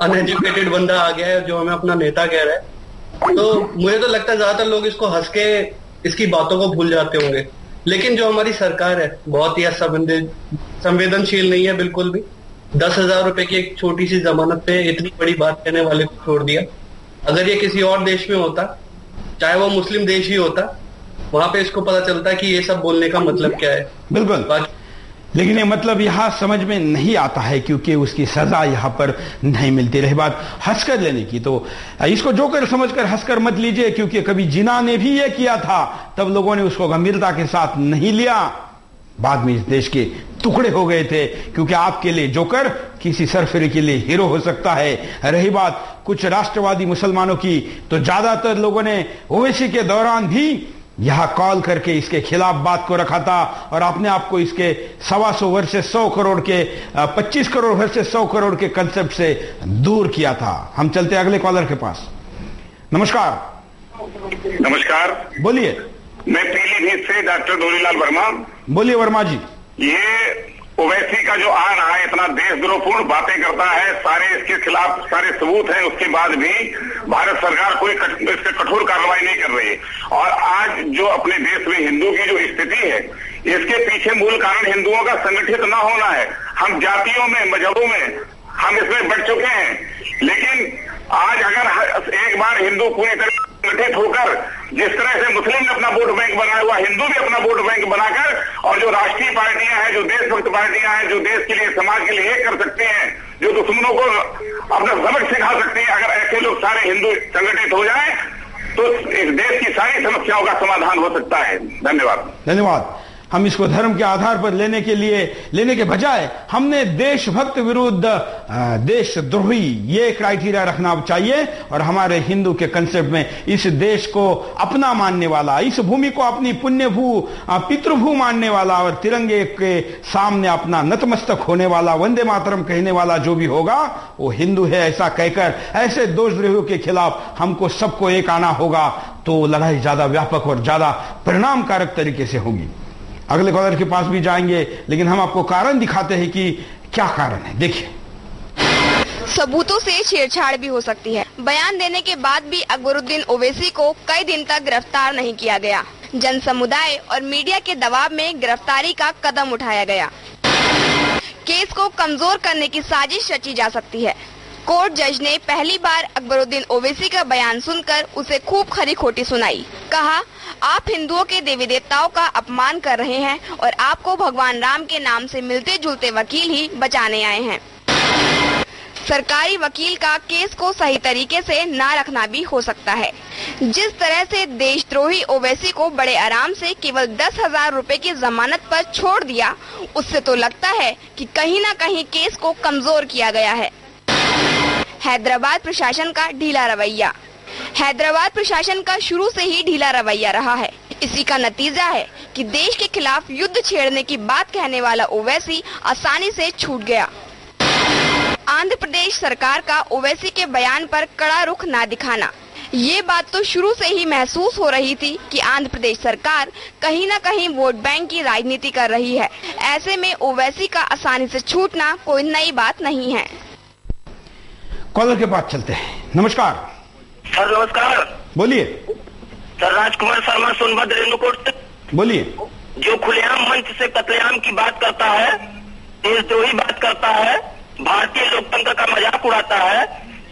अनएजुकेटेड बंदा आ गया है जो हमें अपना नेता कह रहा है। तो मुझे तो लगता है ज्यादातर लोग इसको हंस के इसकी बातों को भूल जाते होंगे। लेकिन जो हमारी सरकार है बहुत ही संवेदनशील नहीं है बिल्कुल भी। 10,000 रुपए की एक छोटी सी जमानत पे इतनी बड़ी बात कहने वाले को छोड़ दिया। अगर ये किसी और देश में होता, चाहे वो मुस्लिम देश ही होता, वहां पे इसको पता चलता कि ये सब बोलने का मतलब क्या है। बिल्कुल, लेकिन ये मतलब यहां समझ में नहीं आता है क्योंकि उसकी सजा यहां पर नहीं मिलती। रही बात हंसकर लेने की, तो इसको जोकर समझकर हंसकर मत लीजिए क्योंकि कभी जिना ने भी ये किया था, तब लोगों ने उसको गंभीरता के साथ नहीं लिया। बाद में इस देश के टुकड़े हो गए थे क्योंकि आपके लिए जोकर किसी सरफिरे के लिए हीरो हो सकता है। रही बात कुछ राष्ट्रवादी मुसलमानों की, तो ज्यादातर लोगों ने ओवैसी के दौरान भी यहां कॉल करके इसके खिलाफ बात को रखा था और अपने आप को इसके 125 वर्ष से 100 करोड़ के 25 करोड़ वर्ष से 100 करोड़ के कंसेप्ट से दूर किया था। हम चलते अगले कॉलर के पास। नमस्कार। नमस्कार, बोलिए। मैं पीलीभीत से डॉक्टर डोरीलाल वर्मा। बोलिए वर्मा जी। ये ओवैसी का जो आ रहा है इतना देशद्रोहपूर्ण बातें करता है, सारे इसके खिलाफ सारे सबूत हैं, उसके बाद भी भारत सरकार कोई इससे कठोर कार्रवाई नहीं कर रही। और आज जो अपने देश में हिंदू की जो स्थिति है, इसके पीछे मूल कारण हिंदुओं का संगठित न होना है। हम जातियों में, मजहबों में हम इसमें बढ़ चुके हैं। लेकिन आज अगर एक बार हिंदू पूरी तरह संगठित होकर, जिस तरह से मुस्लिम ने अपना वोट बैंक बनाया हुआ, हिंदू भी अपना वोट बैंक बनाकर, और जो राष्ट्रीय पार्टियां हैं, जो देशभक्त पार्टियां हैं, जो देश के लिए, समाज के लिए कर सकते हैं, जो दुश्मनों को अपना सबक सिखा सकते हैं, अगर ऐसे लोग सारे हिंदू संगठित हो जाएं तो इस देश की सारी समस्याओं का समाधान हो सकता है। धन्यवाद। धन्यवाद। हम इसको धर्म के आधार पर लेने के बजाय हमने देशभक्त विरुद्ध देशद्रोही ये क्राइटेरिया रखना चाहिए। और हमारे हिंदू के कंसेप्ट में इस देश को अपना मानने वाला, इस भूमि को अपनी पितृभू मानने वाला और तिरंगे के सामने अपना नतमस्तक होने वाला, वंदे मातरम कहने वाला जो भी होगा वो हिंदू है, ऐसा कहकर ऐसे देशद्रोहियों के खिलाफ हमको सबको एक आना होगा, तो लड़ाई ज्यादा व्यापक और ज्यादा परिणामकारक तरीके से होगी। अगले कॉलर के पास भी जाएंगे, लेकिन हम आपको कारण दिखाते हैं कि क्या कारण है। देखिए, सबूतों से छेड़छाड़ भी हो सकती है। बयान देने के बाद भी अकबरुद्दीन ओवैसी को कई दिन तक गिरफ्तार नहीं किया गया। जन समुदाय और मीडिया के दबाव में गिरफ्तारी का कदम उठाया गया। केस को कमजोर करने की साजिश रची जा सकती है। कोर्ट जज ने पहली बार अकबरुद्दीन ओवैसी का बयान सुनकर उसे खूब खरी खोटी सुनाई। कहा, आप हिंदुओं के देवी देवताओं का अपमान कर रहे हैं और आपको भगवान राम के नाम से मिलते जुलते वकील ही बचाने आए हैं। सरकारी वकील का केस को सही तरीके से ना रखना भी हो सकता है। जिस तरह से देशद्रोही ओवैसी को बड़े आराम से केवल 10,000 रुपए की जमानत पर छोड़ दिया, उससे तो लगता है कि कहीं न कहीं केस को कमजोर किया गया है। हैदराबाद प्रशासन का ढीला रवैया। हैदराबाद प्रशासन का शुरू से ही ढीला रवैया रहा है। इसी का नतीजा है कि देश के खिलाफ युद्ध छेड़ने की बात कहने वाला ओवैसी आसानी से छूट गया। आंध्र प्रदेश सरकार का ओवैसी के बयान पर कड़ा रुख ना दिखाना, ये बात तो शुरू से ही महसूस हो रही थी कि आंध्र प्रदेश सरकार कहीं न कहीं वोट बैंक की राजनीति कर रही है। ऐसे में ओवैसी का आसानी से छूटना कोई नई बात नहीं है। कॉलर के पास चलते हैं। नमस्कार सर। नमस्कार, बोलिए सर। राजकुमार शर्मा, सोनभद्र, रेणुकूट। बोलिए। जो खुलेआम मंच से कत्लेआम की बात करता है, देशद्रोही बात करता है, भारतीय लोकतंत्र का मजाक उड़ाता है,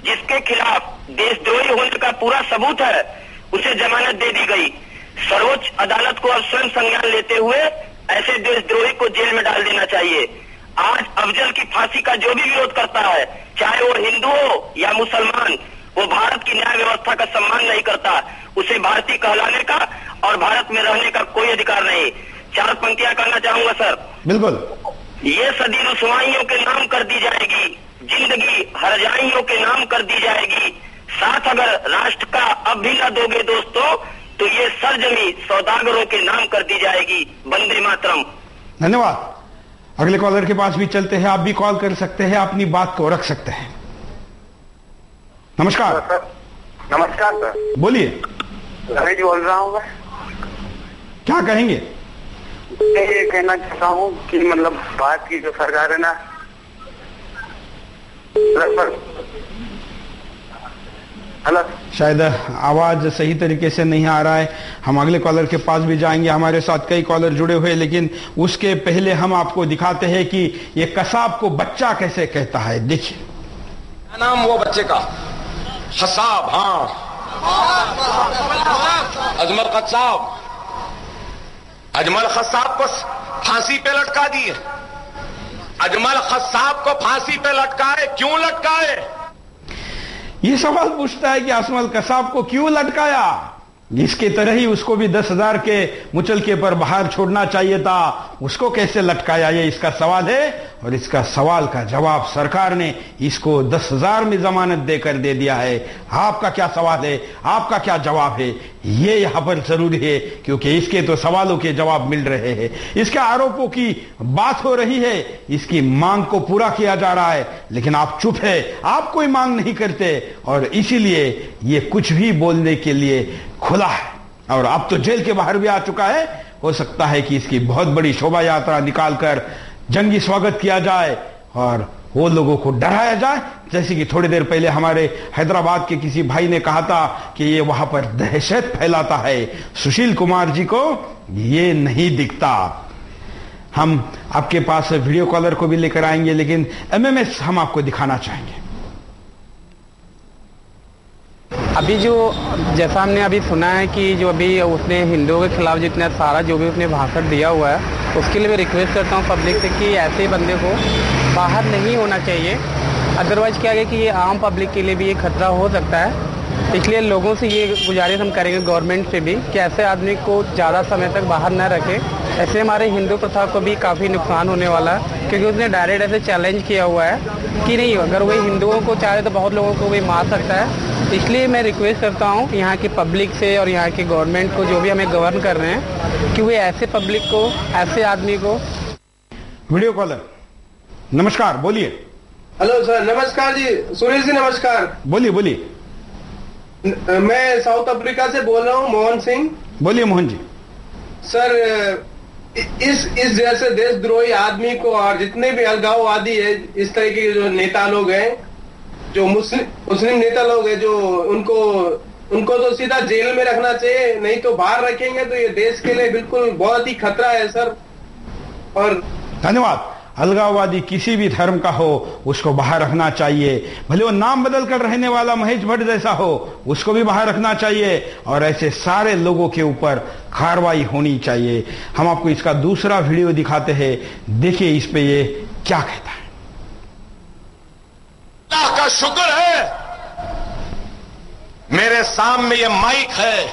जिसके खिलाफ देशद्रोही होने का पूरा सबूत है, उसे जमानत दे दी गई। सर्वोच्च अदालत को अब स्वयं संज्ञान लेते हुए ऐसे देशद्रोही को जेल में डाल देना चाहिए। आज अफजल की फांसी का जो भी विरोध करता है, चाहे वो हिंदू हो या मुसलमान, वो भारत की न्याय व्यवस्था का सम्मान नहीं करता। उसे भारतीय कहलाने का और भारत में रहने का कोई अधिकार नहीं। 4 पंक्तियां कहना चाहूंगा सर। बिल्कुल। ये सदी रुसवाइयों के नाम कर दी जाएगी, जिंदगी हरजाइयों के नाम कर दी जाएगी। साथ अगर राष्ट्र का अब भी न दोगे दोस्तों, तो ये सरजमी सौदागरों के नाम कर दी जाएगी। वंदे मातरम। धन्यवाद। अगले कॉलर के पास भी चलते हैं। आप भी कॉल कर सकते हैं, अपनी बात को रख सकते हैं। नमस्कार सर। नमस्कार सर। बोलिए। रवि बोल रहा हूँ मैं। क्या कहेंगे? मैं ये कहना चाहता हूँ कि मतलब भारत की जो सरकार है ना, हेलो, शायद आवाज सही तरीके से नहीं आ रहा है। हम अगले कॉलर के पास भी जाएंगे। हमारे साथ कई कॉलर जुड़े हुए, लेकिन उसके पहले हम आपको दिखाते हैं कि ये कसाब को बच्चा कैसे कहता है। देखिए, क्या नाम वो बच्चे का? खसाब। हाँ, अजमल खसाब। अजमल खसाब को फांसी पे लटका दिए। अजमल खसाब को फांसी पे लटकाए, क्यों लटकाए? ये सवाल पूछता है कि अजमल कसाब को क्यों लटकाया। इसके तरह ही उसको भी 10,000 के मुचलके पर बाहर छोड़ना चाहिए था। उसको कैसे लटकाया, ये इसका सवाल है। और इसका सवाल का जवाब सरकार ने इसको 10,000 में जमानत देकर दे दिया है। आपका क्या सवाल है, आपका क्या जवाब है, ये यहां पर जरूरी है, क्योंकि इसके तो सवालों के जवाब मिल रहे हैं। इसके आरोपों की बात हो रही है, इसकी मांग को पूरा किया जा रहा है, लेकिन आप चुप है, आप कोई मांग नहीं करते, और इसीलिए ये कुछ भी बोलने के लिए खुला है। और अब तो जेल के बाहर भी आ चुका है। हो सकता है कि इसकी बहुत बड़ी शोभा यात्रा निकालकर जंगी स्वागत किया जाए और वो लोगों को डराया जाए, जैसे कि थोड़ी देर पहले हमारे हैदराबाद के किसी भाई ने कहा था कि ये वहां पर दहशत फैलाता है। सुशील कुमार जी को ये नहीं दिखता। हम आपके पास वीडियो कॉलर को भी लेकर आएंगे, लेकिन एमएमएस हम आपको दिखाना चाहेंगे। अभी जैसा हमने अभी सुना है कि जो अभी उसने हिंदुओं के खिलाफ जितना सारा जो भी उसने भाषण दिया हुआ है, उसके लिए मैं रिक्वेस्ट करता हूँ पब्लिक से कि ऐसे बंदे को बाहर नहीं होना चाहिए। अदरवाइज क्या है कि ये आम पब्लिक के लिए भी ये खतरा हो सकता है। इसलिए लोगों से ये गुजारिश हम करेंगे गवर्नमेंट से भी कि ऐसे आदमी को ज़्यादा समय तक बाहर न रखें। ऐसे हमारे हिंदू प्रथा को भी काफ़ी नुकसान होने वाला है, क्योंकि उसने डायरेक्ट ऐसे चैलेंज किया हुआ है कि नहीं, अगर वही हिंदुओं को चाहे तो बहुत लोगों को भी मार सकता है। इसलिए मैं रिक्वेस्ट करता हूँ यहाँ की पब्लिक से और यहाँ की गवर्नमेंट को, जो भी हमें गवर्न कर रहे हैं, कि वे ऐसे पब्लिक को, ऐसे आदमी को। वीडियो कॉलर, नमस्कार, बोलिए। हेलो सर, नमस्कार जी, सुरेश जी नमस्कार। बोलिए बोलिए। मैं साउथ अफ्रीका से बोल रहा हूँ, मोहन सिंह। बोलिए मोहन जी। सर, इस जैसे देशद्रोही आदमी को और जितने भी अलगाववादी है, इस तरह के जो नेता लोग हैं, जो मुस्लिम नेता लोग हैं, जो उनको तो सीधा जेल में रखना चाहिए, नहीं तो बाहर रखेंगे तो ये देश के लिए बिल्कुल बहुत ही खतरा है सर। और धन्यवाद। अलगाववादी किसी भी धर्म का हो, उसको बाहर रखना चाहिए, भले वो नाम बदल कर रहने वाला महेश भट्ट जैसा हो, उसको भी बाहर रखना चाहिए, और ऐसे सारे लोगों के ऊपर कार्रवाई होनी चाहिए। हम आपको इसका दूसरा वीडियो दिखाते हैं, देखिए इस पे ये क्या कहता है। अल्लाह का शुक्र है मेरे सामने ये माइक है,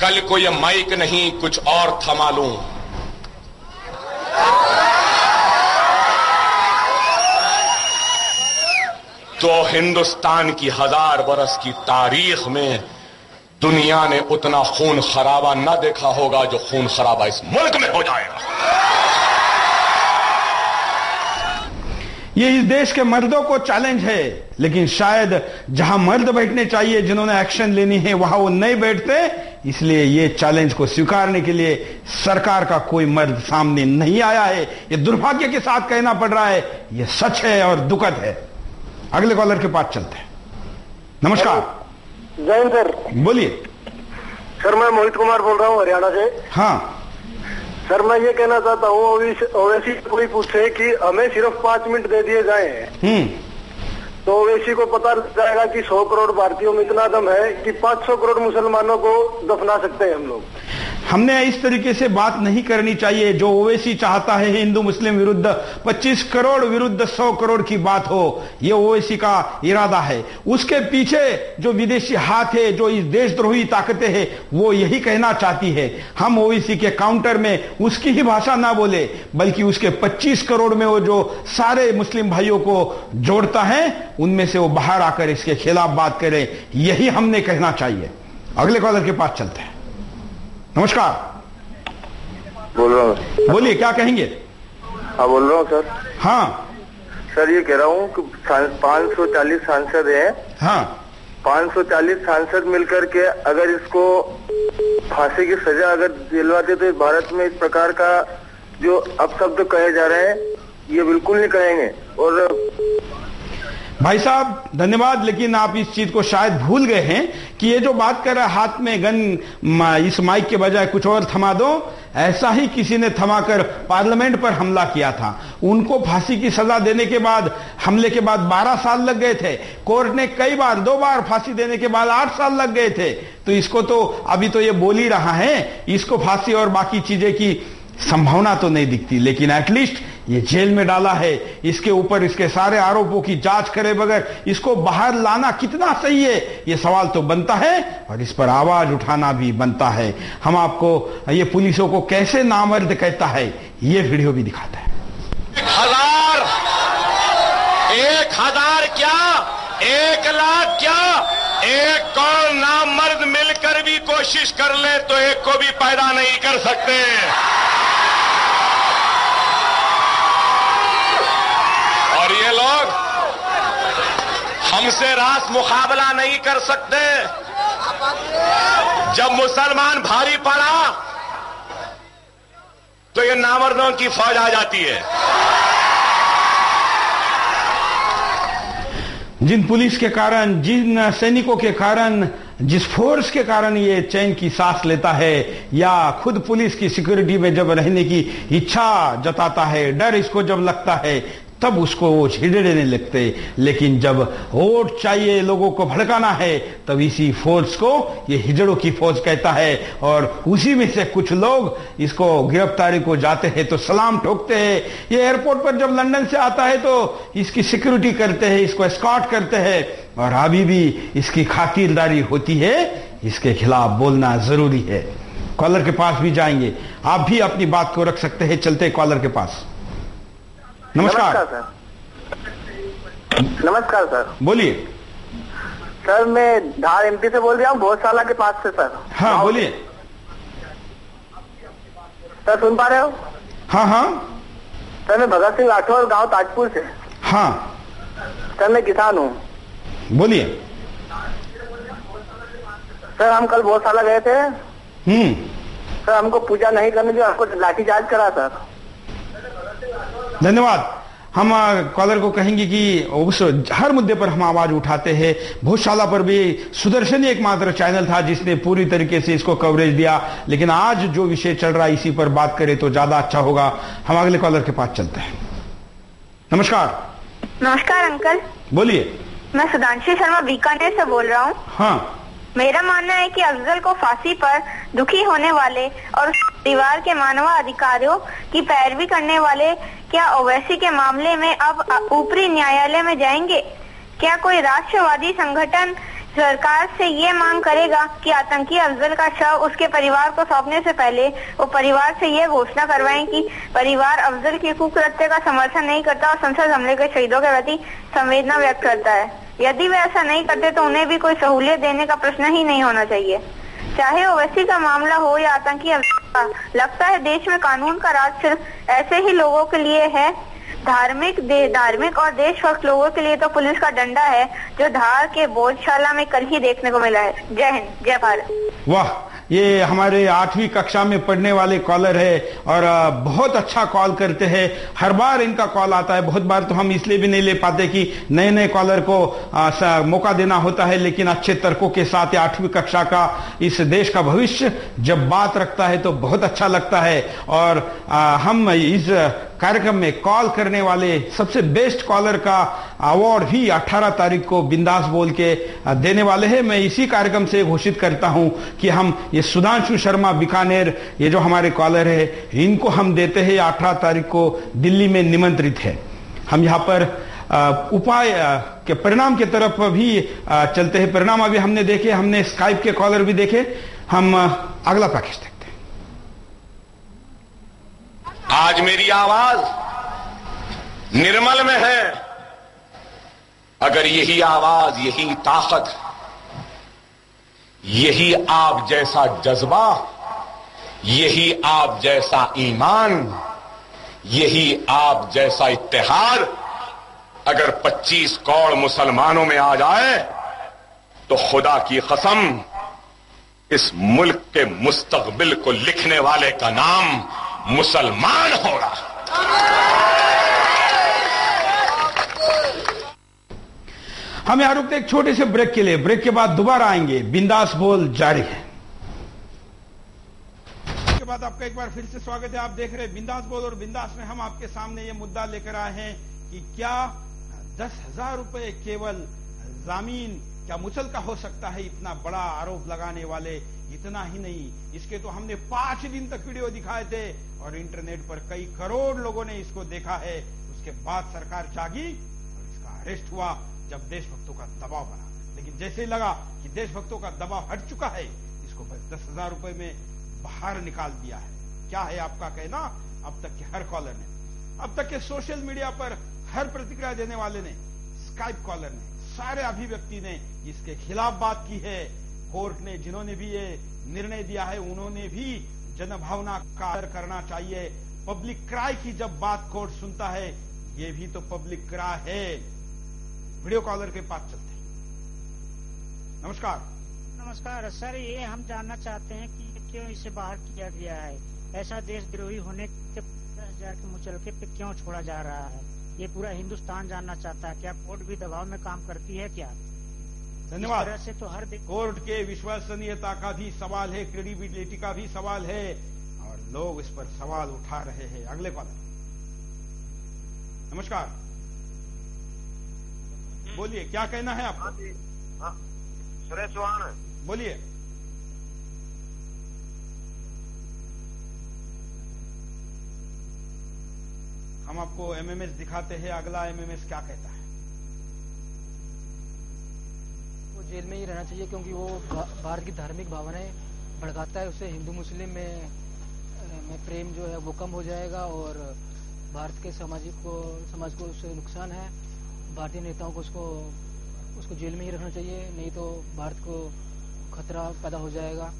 कल को ये माइक नहीं कुछ और था मालूम। तो हिंदुस्तान की 1000 बरस की तारीख में दुनिया ने उतना खून खराबा न देखा होगा जो खून खराबा इस मुल्क में हो जाएगा। ये इस देश के मर्दों को चैलेंज है, लेकिन शायद जहां मर्द बैठने चाहिए, जिन्होंने एक्शन लेनी है, वहां वो नहीं बैठते, इसलिए ये चैलेंज को स्वीकारने के लिए सरकार का कोई मर्द सामने नहीं आया है। ये दुर्भाग्य के साथ कहना पड़ रहा है, ये सच है और दुखद है। अगले कॉलर के पास चलते हैं। नमस्कार। जैन सर। बोलिए सर, मैं मोहित कुमार बोल रहा हूँ, हरियाणा से। हाँ सर, मैं ये कहना चाहता हूँ, ओवैसी कोई पूछे कि हमें सिर्फ 5 मिनट दे दिए जाए, तो ओवैसी को पता लग जाएगा कि 100 करोड़ भारतीयों में इतना दम है कि 500 करोड़ मुसलमानों को दफना सकते हैं हम लोग। हमने इस तरीके से बात नहीं करनी चाहिए। जो ओवैसी चाहता है हिंदू मुस्लिम विरुद्ध 25 करोड़ विरुद्ध 100 करोड़ की बात हो, ये ओवैसी का इरादा है। उसके पीछे जो विदेशी हाथ है, जो इस देशद्रोही ताकतें हैं, वो यही कहना चाहती है। हम ओवैसी के काउंटर में उसकी ही भाषा ना बोले, बल्कि उसके 25 करोड़ में वो जो सारे मुस्लिम भाइयों को जोड़ता है, उनमें से वो बाहर आकर इसके खिलाफ बात करें, यही हमने कहना चाहिए। अगले कॉलर के पास चलते हैं। नमस्कार। बोल रहा हूँ। बोलिए, क्या कहेंगे? हाँ, बोल रहा हूँ सर। हाँ सर, ये कह रहा हूँ कि 540 सांसद हैं। हाँ, 540 सांसद मिलकर के अगर इसको फांसी की सजा अगर दिलवाते, तो भारत में इस प्रकार का जो अपशब्द कहे जा रहे हैं, ये बिल्कुल नहीं कहेंगे। और भाई साहब धन्यवाद, लेकिन आप इस चीज को शायद भूल गए हैं कि ये जो बात कर रहा है, हाथ में गन, इस माइक के बजाय कुछ और थमा दो, ऐसा ही किसी ने थमाकर पार्लियामेंट पर हमला किया था। उनको फांसी की सजा देने के बाद, हमले के बाद 12 साल लग गए थे। कोर्ट ने कई बार, 2 बार फांसी देने के बाद 8 साल लग गए थे। तो इसको तो अभी तो ये बोल ही रहा है, इसको फांसी और बाकी चीजें की संभावना तो नहीं दिखती, लेकिन एटलीस्ट ये जेल में डाला है। इसके ऊपर इसके सारे आरोपों की जांच करे बगैर इसको बाहर लाना कितना सही है, ये सवाल तो बनता है, और इस पर आवाज उठाना भी बनता है। हम आपको ये पुलिसों को कैसे नामर्द कहता है, ये वीडियो भी दिखाता है। 1000 क्या, 1 लाख क्या, एक और नामर्द मिलकर भी कोशिश कर ले तो एक को भी पैदा नहीं कर सकते। और ये लोग हमसे रास मुकाबला नहीं कर सकते। जब मुसलमान भारी पड़ा तो ये नामर्दों की फौज आ जाती है। जिन पुलिस के कारण, जिन सैनिकों के कारण, जिस फोर्स के कारण ये चैन की सांस लेता है, या खुद पुलिस की सिक्योरिटी में जब रहने की इच्छा जताता है, डर इसको जब लगता है, तब उसको वो हिजड़ने लगते। लेकिन जब वोट चाहिए, लोगों को भड़काना है, तब इसी फोर्स को ये हिजड़ों की फौज कहता है। और उसी में से कुछ लोग इसको गिरफ्तारी को जाते हैं तो सलाम ठोकते हैं। ये एयरपोर्ट पर जब लंदन से आता है तो इसकी सिक्योरिटी करते हैं, इसको एस्कॉर्ट करते हैं, और अभी भी इसकी खातिरदारी होती है। इसके खिलाफ बोलना जरूरी है। कॉलर के पास भी जाएंगे, आप भी अपनी बात को रख सकते हैं। चलते कॉलर के पास। नमस्कार सर। नमस्कार सर। बोलिए सर, मैं धार एमपी से बोल रहा हूँ, बहुत साला के पास से सर। हाँ बोलिए सर, सुन पा रहे हो? हाँ हाँ सर, मैं भगत सिंह राठौर, गांव ताजपुर से। हाँ सर, मैं किसान हूँ। बोलिए सर, हम कल बहुत साला गए थे। सर, हमको पूजा नहीं करने दिया, हमको लाठीचार्ज करा सर। धन्यवाद। हम कॉलर को कहेंगे कि उस हर मुद्दे पर हम आवाज उठाते हैं। भोजशाला पर भी सुदर्शन ही एकमात्र चैनल था जिसने पूरी तरीके से इसको कवरेज दिया, लेकिन आज जो विषय चल रहा है इसी पर बात करें तो ज्यादा अच्छा होगा। हम अगले कॉलर के पास चलते हैं। नमस्कार। नमस्कार अंकल। बोलिए। मैं सुधांशु शर्मा बीकानेर से बोल रहा हूँ। हाँ, मेरा मानना है कि अफजल को फांसी पर दुखी होने वाले और परिवार के मानवाधिकारों की पैरवी करने वाले क्या ओवैसी के मामले में अब ऊपरी न्यायालय में जाएंगे? क्या कोई राष्ट्रवादी संगठन सरकार से ये मांग करेगा कि आतंकी अफजल का शव उसके परिवार को सौंपने से पहले वो परिवार से ये घोषणा करवाएं कि परिवार अफजल की कुकृत्य का समर्थन नहीं करता और संसद हमले के शहीदों के प्रति संवेदना व्यक्त करता है? यदि वे ऐसा नहीं करते तो उन्हें भी कोई सहूलियत देने का प्रश्न ही नहीं होना चाहिए, चाहे ओवैसी का मामला हो या आतंकी अफजल का। लगता है देश में कानून का राज सिर्फ ऐसे ही लोगों के लिए है। धार्मिक और देशभक्त लोगों के लिए तो पुलिस का डंडा है, जो धार के भोजशाला में कल ही देखने को मिला है। जय हिंद, जय भारत। वाह, ये हमारे 8वीं कक्षा में पढ़ने वाले कॉलर है और बहुत अच्छा कॉल करते हैं। हर बार इनका कॉल आता है। बहुत बार तो हम इसलिए भी नहीं ले पाते कि नए नए कॉलर को मौका देना होता है, लेकिन अच्छे तर्कों के साथ 8वीं कक्षा का इस देश का भविष्य जब बात रखता है तो बहुत अच्छा लगता है। और हम इस कार्यक्रम में कॉल करने वाले सबसे बेस्ट कॉलर का अवार्ड भी 18 तारीख को बिंदास बोल के देने वाले हैं। मैं इसी कार्यक्रम से घोषित करता हूं कि हम ये सुधांशु शर्मा बीकानेर, ये जो हमारे कॉलर है, इनको हम देते हैं 18 तारीख को दिल्ली में निमंत्रित है। हम यहाँ पर उपाय के परिणाम की तरफ भी चलते हैं। परिणाम अभी हमने देखे, हमने स्काइप के कॉलर भी देखे। हम अगला पैकेज देखते हैं। आज मेरी आवाज निर्मल में है। अगर यही आवाज, यही ताकत, यही आप जैसा जज्बा, यही आप जैसा ईमान, यही आप जैसा इत्तेहाद अगर 25 करोड़ मुसलमानों में आ जाए तो खुदा की कसम इस मुल्क के मुस्तकबिल को लिखने वाले का नाम मुसलमान होगा। हम यहां रुकते एक छोटे से ब्रेक के लिए। ब्रेक के बाद दोबारा आएंगे। बिंदास बोल जारी है। इसके बाद आपका एक बार फिर से स्वागत है। आप देख रहे हैं बिंदास बोल, और बिंदास में हम आपके सामने ये मुद्दा लेकर आए हैं कि क्या 10,000 रुपए केवल जामीन क्या मुचल का हो सकता है? इतना बड़ा आरोप लगाने वाले। इतना ही नहीं, इसके तो हमने 5 दिन तक वीडियो दिखाए थे और इंटरनेट पर कई करोड़ लोगों ने इसको देखा है। उसके बाद सरकार जागी और इसका अरेस्ट हुआ जब देशभक्तों का दबाव बना। लेकिन जैसे ही लगा कि देशभक्तों का दबाव हट चुका है, इसको बस 10,000 रुपए में बाहर निकाल दिया है। क्या है आपका कहना? अब तक के हर कॉलर ने, अब तक के सोशल मीडिया पर हर प्रतिक्रिया देने वाले ने, स्काइप कॉलर ने, सारे अभिव्यक्ति ने इसके खिलाफ बात की है। कोर्ट ने, जिन्होंने भी ये निर्णय दिया है, उन्होंने भी जनभावना का आदर करना चाहिए। पब्लिक क्राई की जब बात कोर्ट सुनता है, ये भी तो पब्लिक क्राई है। वीडियो कॉलर के पास चलते हैं। नमस्कार। नमस्कार सर, ये हम जानना चाहते हैं कि क्यों इसे बाहर किया गया है? ऐसा देशद्रोही होने के 10,000 के मुचलके पे क्यों छोड़ा जा रहा है? ये पूरा हिंदुस्तान जानना चाहता है। क्या कोर्ट भी दबाव में काम करती है क्या? धन्यवाद। से तो हर कोर्ट के विश्वसनीयता का भी सवाल है, क्रेडिबिलिटी का भी सवाल है, और लोग इस पर सवाल उठा रहे हैं। अगले कॉलर। नमस्कार, बोलिए, क्या कहना है आपको? सुरेश चौहान, बोलिए। हम आपको एमएमएस दिखाते हैं। अगला एमएमएस क्या कहता है? वो जेल में ही रहना चाहिए क्योंकि वो भारत की धार्मिक भावनाएं भड़काता है, उससे हिंदू मुस्लिम में प्रेम जो है वो कम हो जाएगा और भारत के समाज को उससे नुकसान है। भारतीय नेताओं को उसको जेल में ही रखना चाहिए, नहीं तो भारत को खतरा पैदा हो जाएगा।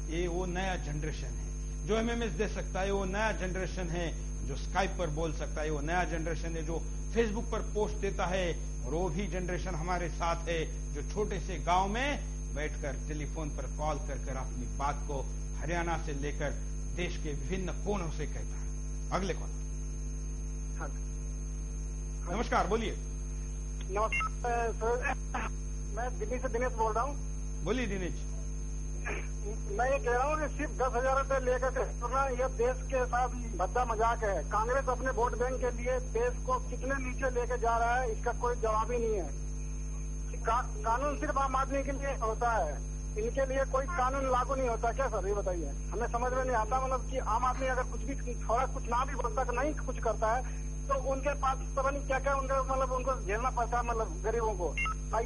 ये वो नया जनरेशन है जो एमएमएस दे सकता है, वो नया जनरेशन है जो स्काइप पर बोल सकता है, वो नया जनरेशन है जो फेसबुक पर पोस्ट देता है, और वो भी जनरेशन हमारे साथ है जो छोटे से गांव में बैठकर टेलीफोन पर कॉल कर अपनी बात को हरियाणा से लेकर देश के विभिन्न कोनों से कहता है। अगले कॉल। नमस्कार, बोलिए। नमस्कार सर, मैं दिल्ली से दिनेश बोल रहा हूँ। बोलिए दिनेश। मैं ये कह रहा हूँ कि सिर्फ 10,000 रुपए लेकर करना यह देश के साथ भद्दा मजाक है। कांग्रेस अपने वोट बैंक के लिए देश को कितने नीचे लेके जा रहा है, इसका कोई जवाब ही नहीं है। कानून सिर्फ आम आदमी के लिए होता है, इनके लिए कोई कानून लागू नहीं होता क्या सर, ये बताइए। हमें समझ में नहीं आता, मतलब कि आम आदमी अगर कुछ भी थोड़ा कुछ ना भी बोलता नहीं कुछ करता है तो उनके पास पता नहीं क्या क्या उनको झेलना पड़ता है, मतलब गरीबों को।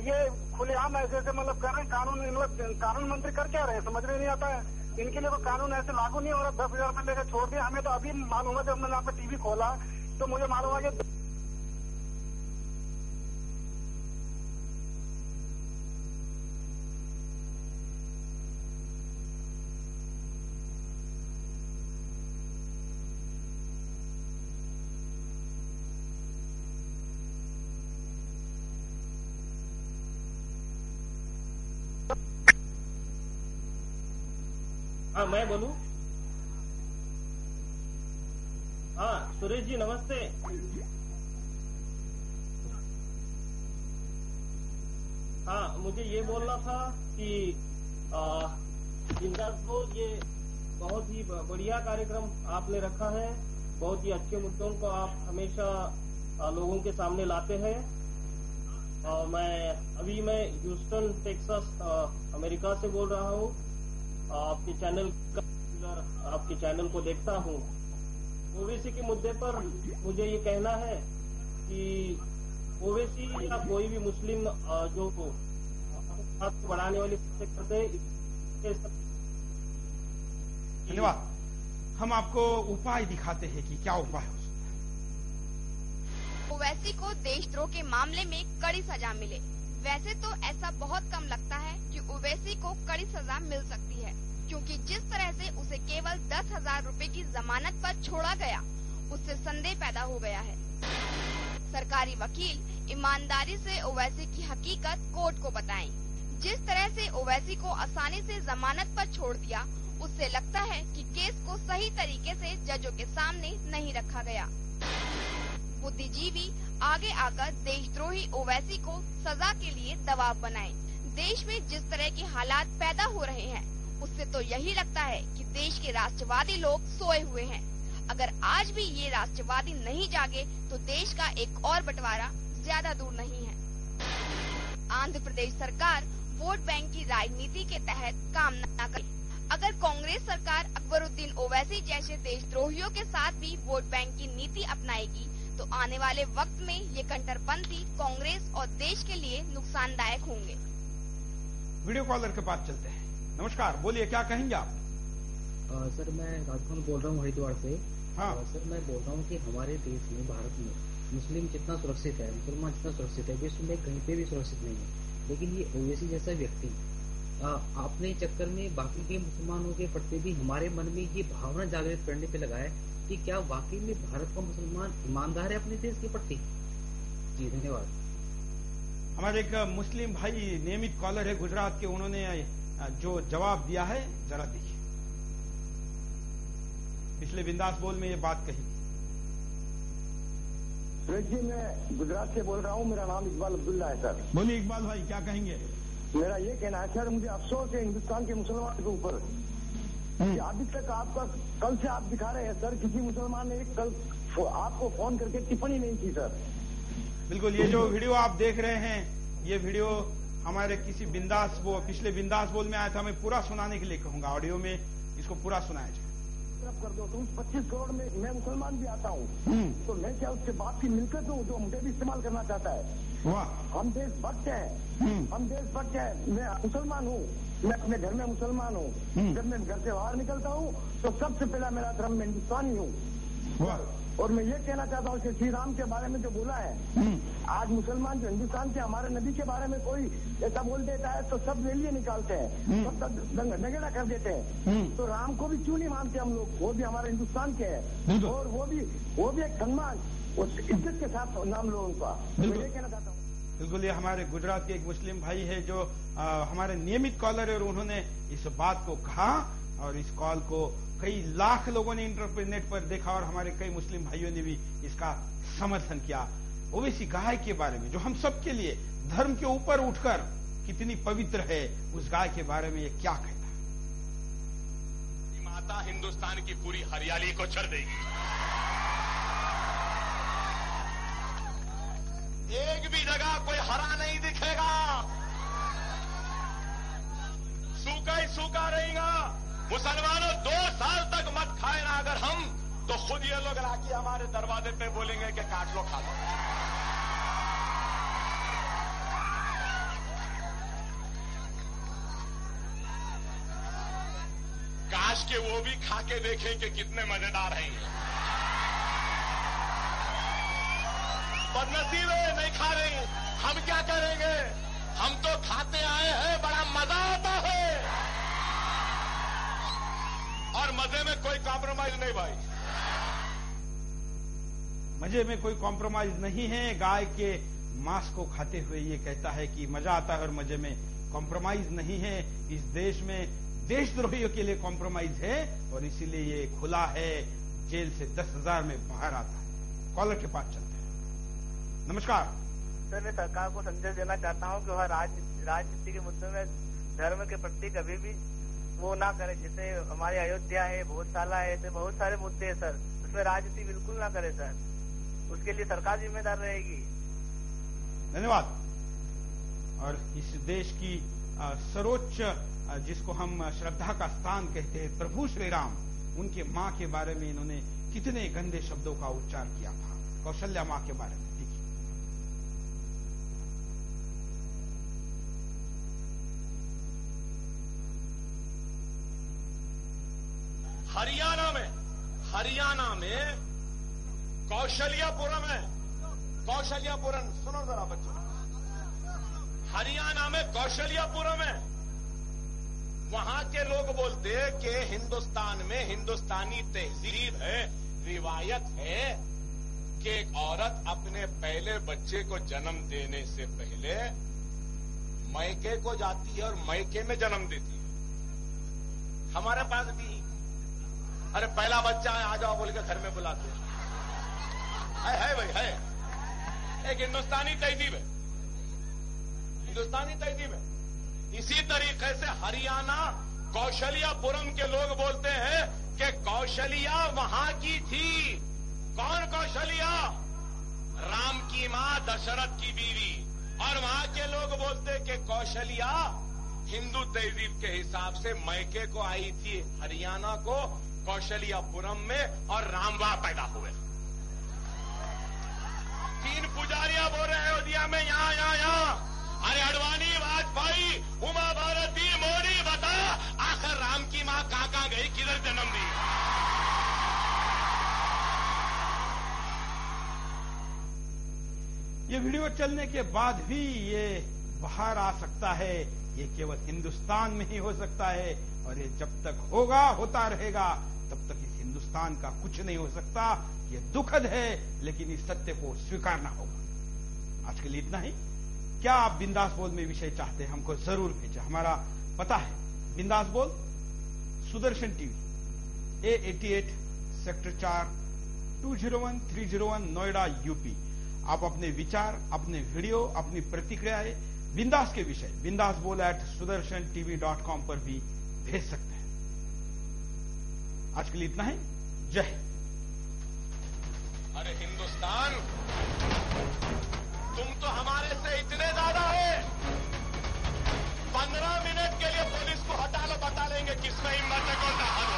ये खुलेआम ऐसे मतलब कर रहे हैं, कानून मंत्री कर क्या रहे हैं समझ में नहीं आता है। इनके लिए कोई कानून ऐसे लागू नहीं हो रहा। 10,000 रुपए लेकर छोड़ दिया। हमें तो अभी मालूम है, जब मैंने यहाँ पे टीवी खोला तो मुझे मालूम है कि हाँ मैं बोलूं। हाँ सुरेश जी नमस्ते। हाँ मुझे ये बोलना था कि जिंदाबाद, ये बहुत ही बढ़िया कार्यक्रम आपने रखा है। बहुत ही अच्छे मुद्दों को आप हमेशा लोगों के सामने लाते हैं। मैं ह्यूस्टन टेक्सास अमेरिका से बोल रहा हूँ। आपके चैनल को देखता हूँ। ओवैसी के मुद्दे पर मुझे ये कहना है कि ओवैसी या कोई भी मुस्लिम जो हाथ बढ़ाने वाली करते। धन्यवाद। हम आपको उपाय दिखाते हैं कि क्या उपाय हो सकता है। ओवैसी को देशद्रोह के मामले में कड़ी सजा मिले। वैसे तो ऐसा बहुत कम लगता है कि ओवैसी को कड़ी सजा मिल सकती है, क्योंकि जिस तरह से उसे केवल 10,000 रुपए की जमानत पर छोड़ा गया, उससे संदेह पैदा हो गया है। सरकारी वकील ईमानदारी से ओवैसी की हकीकत कोर्ट को बताएं। जिस तरह से ओवैसी को आसानी से जमानत पर छोड़ दिया, उससे लगता है कि केस को सही तरीके से जजों के सामने नहीं रखा गया। बुद्धिजीवी आगे आकर देशद्रोही ओवैसी को सजा के लिए दबाव बनाएं। देश में जिस तरह के हालात पैदा हो रहे हैं, उससे तो यही लगता है कि देश के राष्ट्रवादी लोग सोए हुए हैं। अगर आज भी ये राष्ट्रवादी नहीं जागे तो देश का एक और बंटवारा ज्यादा दूर नहीं है। आंध्र प्रदेश सरकार वोट बैंक की राजनीति के तहत काम न करे। अगर कांग्रेस सरकार अकबरुद्दीन ओवैसी जैसे देशद्रोहियों के साथ भी वोट बैंक की नीति अपनाएगी तो आने वाले वक्त में ये कट्टरपंथी कांग्रेस और देश के लिए नुकसानदायक होंगे। वीडियो कॉलर के पास चलते हैं। नमस्कार, बोलिए, क्या कहेंगे आप? सर मैं राजभवन बोल रहा हूँ हरिद्वार से। हाँ सर मैं बोल रहा हूँ कि हमारे देश में, भारत में मुस्लिम जितना सुरक्षित है, मुसलमान जितना सुरक्षित है, विश्व में कहीं पे भी सुरक्षित नहीं है। लेकिन ये ओवैसी जैसा व्यक्ति अपने चक्कर में बाकी के मुसलमानों के प्रति भी हमारे मन में ये भावना जागृत करने पे लगा है कि क्या वाकई में भारत का मुसलमान ईमानदार है अपने देश के प्रति। जी धन्यवाद। हमारे एक मुस्लिम भाई नियमित कॉलर है गुजरात के, उन्होंने जो जवाब दिया है जरा देखिए। पिछले बिंदास बोल में ये बात कही। सुरेश जी, मैं गुजरात से बोल रहा हूँ। मेरा नाम इकबाल अब्दुल्ला है सर। बोलिए इकबाल भाई, क्या कहेंगे? मेरा ये कहना है सर, मुझे अफसोस है हिंदुस्तान के मुसलमान के ऊपर कि अभी तक आपका कल से आप दिखा रहे हैं सर, किसी मुसलमान ने कल आपको फोन करके टिप्पणी नहीं की सर। बिल्कुल, ये जो वीडियो आप देख रहे हैं, ये वीडियो हमारे किसी बिंदास पिछले बिंदास बोल में आया था। मैं पूरा सुनाने के लिए कहूंगा, ऑडियो में इसको पूरा सुनाया जाए। कर दो तो उस 25 करोड़ में मैं मुसलमान भी आता हूँ, तो मैं क्या उसके बाप की मिलकत हूँ जो मुझे भी इस्तेमाल करना चाहता है। हम देशभक्त हैं, हम देशभक्त हैं। मैं मुसलमान हूँ, मैं अपने घर में मुसलमान हूँ, जब मैं घर से बाहर निकलता हूँ तो सबसे पहला मेरा धर्म में हिंदुस्तानी हूँ। और मैं ये कहना चाहता हूँ कि श्री राम के बारे में जो बोला है, आज मुसलमान जो हिंदुस्तान के हमारे नबी के बारे में कोई ऐसा बोल देता है तो सब रैलियां निकालते हैं, सब नगेड़ा कर देते हैं। तो राम को भी क्यों नहीं मानते हम लोग? वो भी हमारे हिंदुस्तान के हैं और वो भी एक सम्मान उस इज्जत के साथ नाम लो उनका। मैं ये कहना चाहता हूँ। बिल्कुल, ये हमारे गुजरात के एक मुस्लिम भाई है जो हमारे नियमित कॉलर है और उन्होंने इस बात को कहा और इस कॉल को कई लाख लोगों ने इंटरनेट पर देखा और हमारे कई मुस्लिम भाइयों ने भी इसका समर्थन किया। ओवैसी गाय के बारे में जो हम सबके लिए धर्म के ऊपर उठकर कितनी पवित्र है, उस गाय के बारे में ये क्या कहता है? माता हिंदुस्तान की पूरी हरियाली को छड़ देगी। एक भी जगह कोई हरा नहीं दिखेगा, सूखा ही सूखा रहेगा। मुसलमानों 2 साल तक मत खाए ना अगर हम, तो खुद ये लोग राखी हमारे दरवाजे पे बोलेंगे कि काट लो, खा लो। काश के वो भी खा के देखें कि कितने मजेदार हैं। बदनसीब है, नहीं खा रही। हम क्या करेंगे? हम तो खाते आए हैं, बड़ा मजा आता है और मजे में कोई कॉम्प्रोमाइज नहीं भाई। मजे में कोई कॉम्प्रोमाइज नहीं है। गाय के मांस को खाते हुए ये कहता है कि मजा आता है और मजे में कॉम्प्रोमाइज नहीं है। इस देश में देशद्रोहियों के लिए कॉम्प्रोमाइज है और इसीलिए ये खुला है, जेल से 10,000 में बाहर आता है। कॉलर के पास चलते हैं। नमस्कार सर, मैं सरकार को संदेश देना चाहता हूँ कि वह राजनीति के मुद्दों में धर्म के प्रति कभी भी वो ना करे। जैसे हमारे अयोध्या है, भोजशाला है, ऐसे बहुत सारे मुद्दे हैं सर, उसमें राजनीति बिल्कुल ना करे सर। उसके लिए सरकार जिम्मेदार रहेगी। धन्यवाद। और इस देश की सर्वोच्च जिसको हम श्रद्धा का स्थान कहते हैं, प्रभु श्री राम, उनके मां के बारे में इन्होंने कितने गंदे शब्दों का उच्चार किया था। कौशल्या मां के बारे में देखिए। हरियाणा में कौशल्यापुरम है। कौशल्यापुरम सुनो जरा बच्चों, हरियाणा में कौशल्यापुरम है। वहां के लोग बोलते हैं कि हिंदुस्तान में हिंदुस्तानी तहजीब है, रिवायत है कि एक औरत अपने पहले बच्चे को जन्म देने से पहले मैके को जाती है और मैके में जन्म देती है। हमारे पास भी अरे पहला बच्चा है, आ जाओ बोल के घर में बुलाते हैं। है भाई, है एक हिंदुस्तानी तहजीब है, हिंदुस्तानी तहजीब है। इसी तरीके से हरियाणा कौशल्यापुरम के लोग बोलते हैं कि कौशल्या वहां की थी। कौन कौशल्या? राम की मां, दशरथ की बीवी। और वहां के लोग बोलते कि कौशल्या हिंदू तहजीब के हिसाब से मैके को आई थी हरियाणा को, कौशल्यापुरम में, और राम वहां पैदा हुए। 3 पुजारियां बोल रहे हैं अयोध्या में, यहां। अरे अडवाणी, वाजपेयी, उमा भारती, मोदी, बता आखिर राम की मां कहां गई, किधर जन्म दी? ये वीडियो चलने के बाद भी ये बाहर आ सकता है। ये केवल हिंदुस्तान में ही हो सकता है और ये जब तक होता रहेगा तब तक इस हिंदुस्तान का कुछ नहीं हो सकता। ये दुखद है, लेकिन इस सत्य को स्वीकारना होगा। आज के लिए इतना ही। क्या आप बिंदास बोल में विषय चाहते हैं, हमको जरूर भेजें। हमारा पता है बिंदास बोल, Sudarshan TV, A88 sector 4 201-301 Noida UP. आप अपने विचार, अपने वीडियो, अपनी प्रतिक्रियाएं बिंदास के विषय bindasbol@sudarshan.tv.com पर भी भेज सकते हैं। आज के लिए इतना ही। जय हिंद। अरे हिंदुस्तान, तुम तो हमारे से इतने ज्यादा है, 15 मिनट के लिए पुलिस को हटा लो, बता लेंगे किसमें हिम्मत है, कौन सा हल।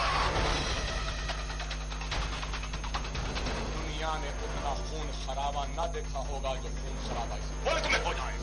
दुनिया ने उतना खून खराबा न देखा होगा जो खून खराबा इस मुल्क में हो जाए।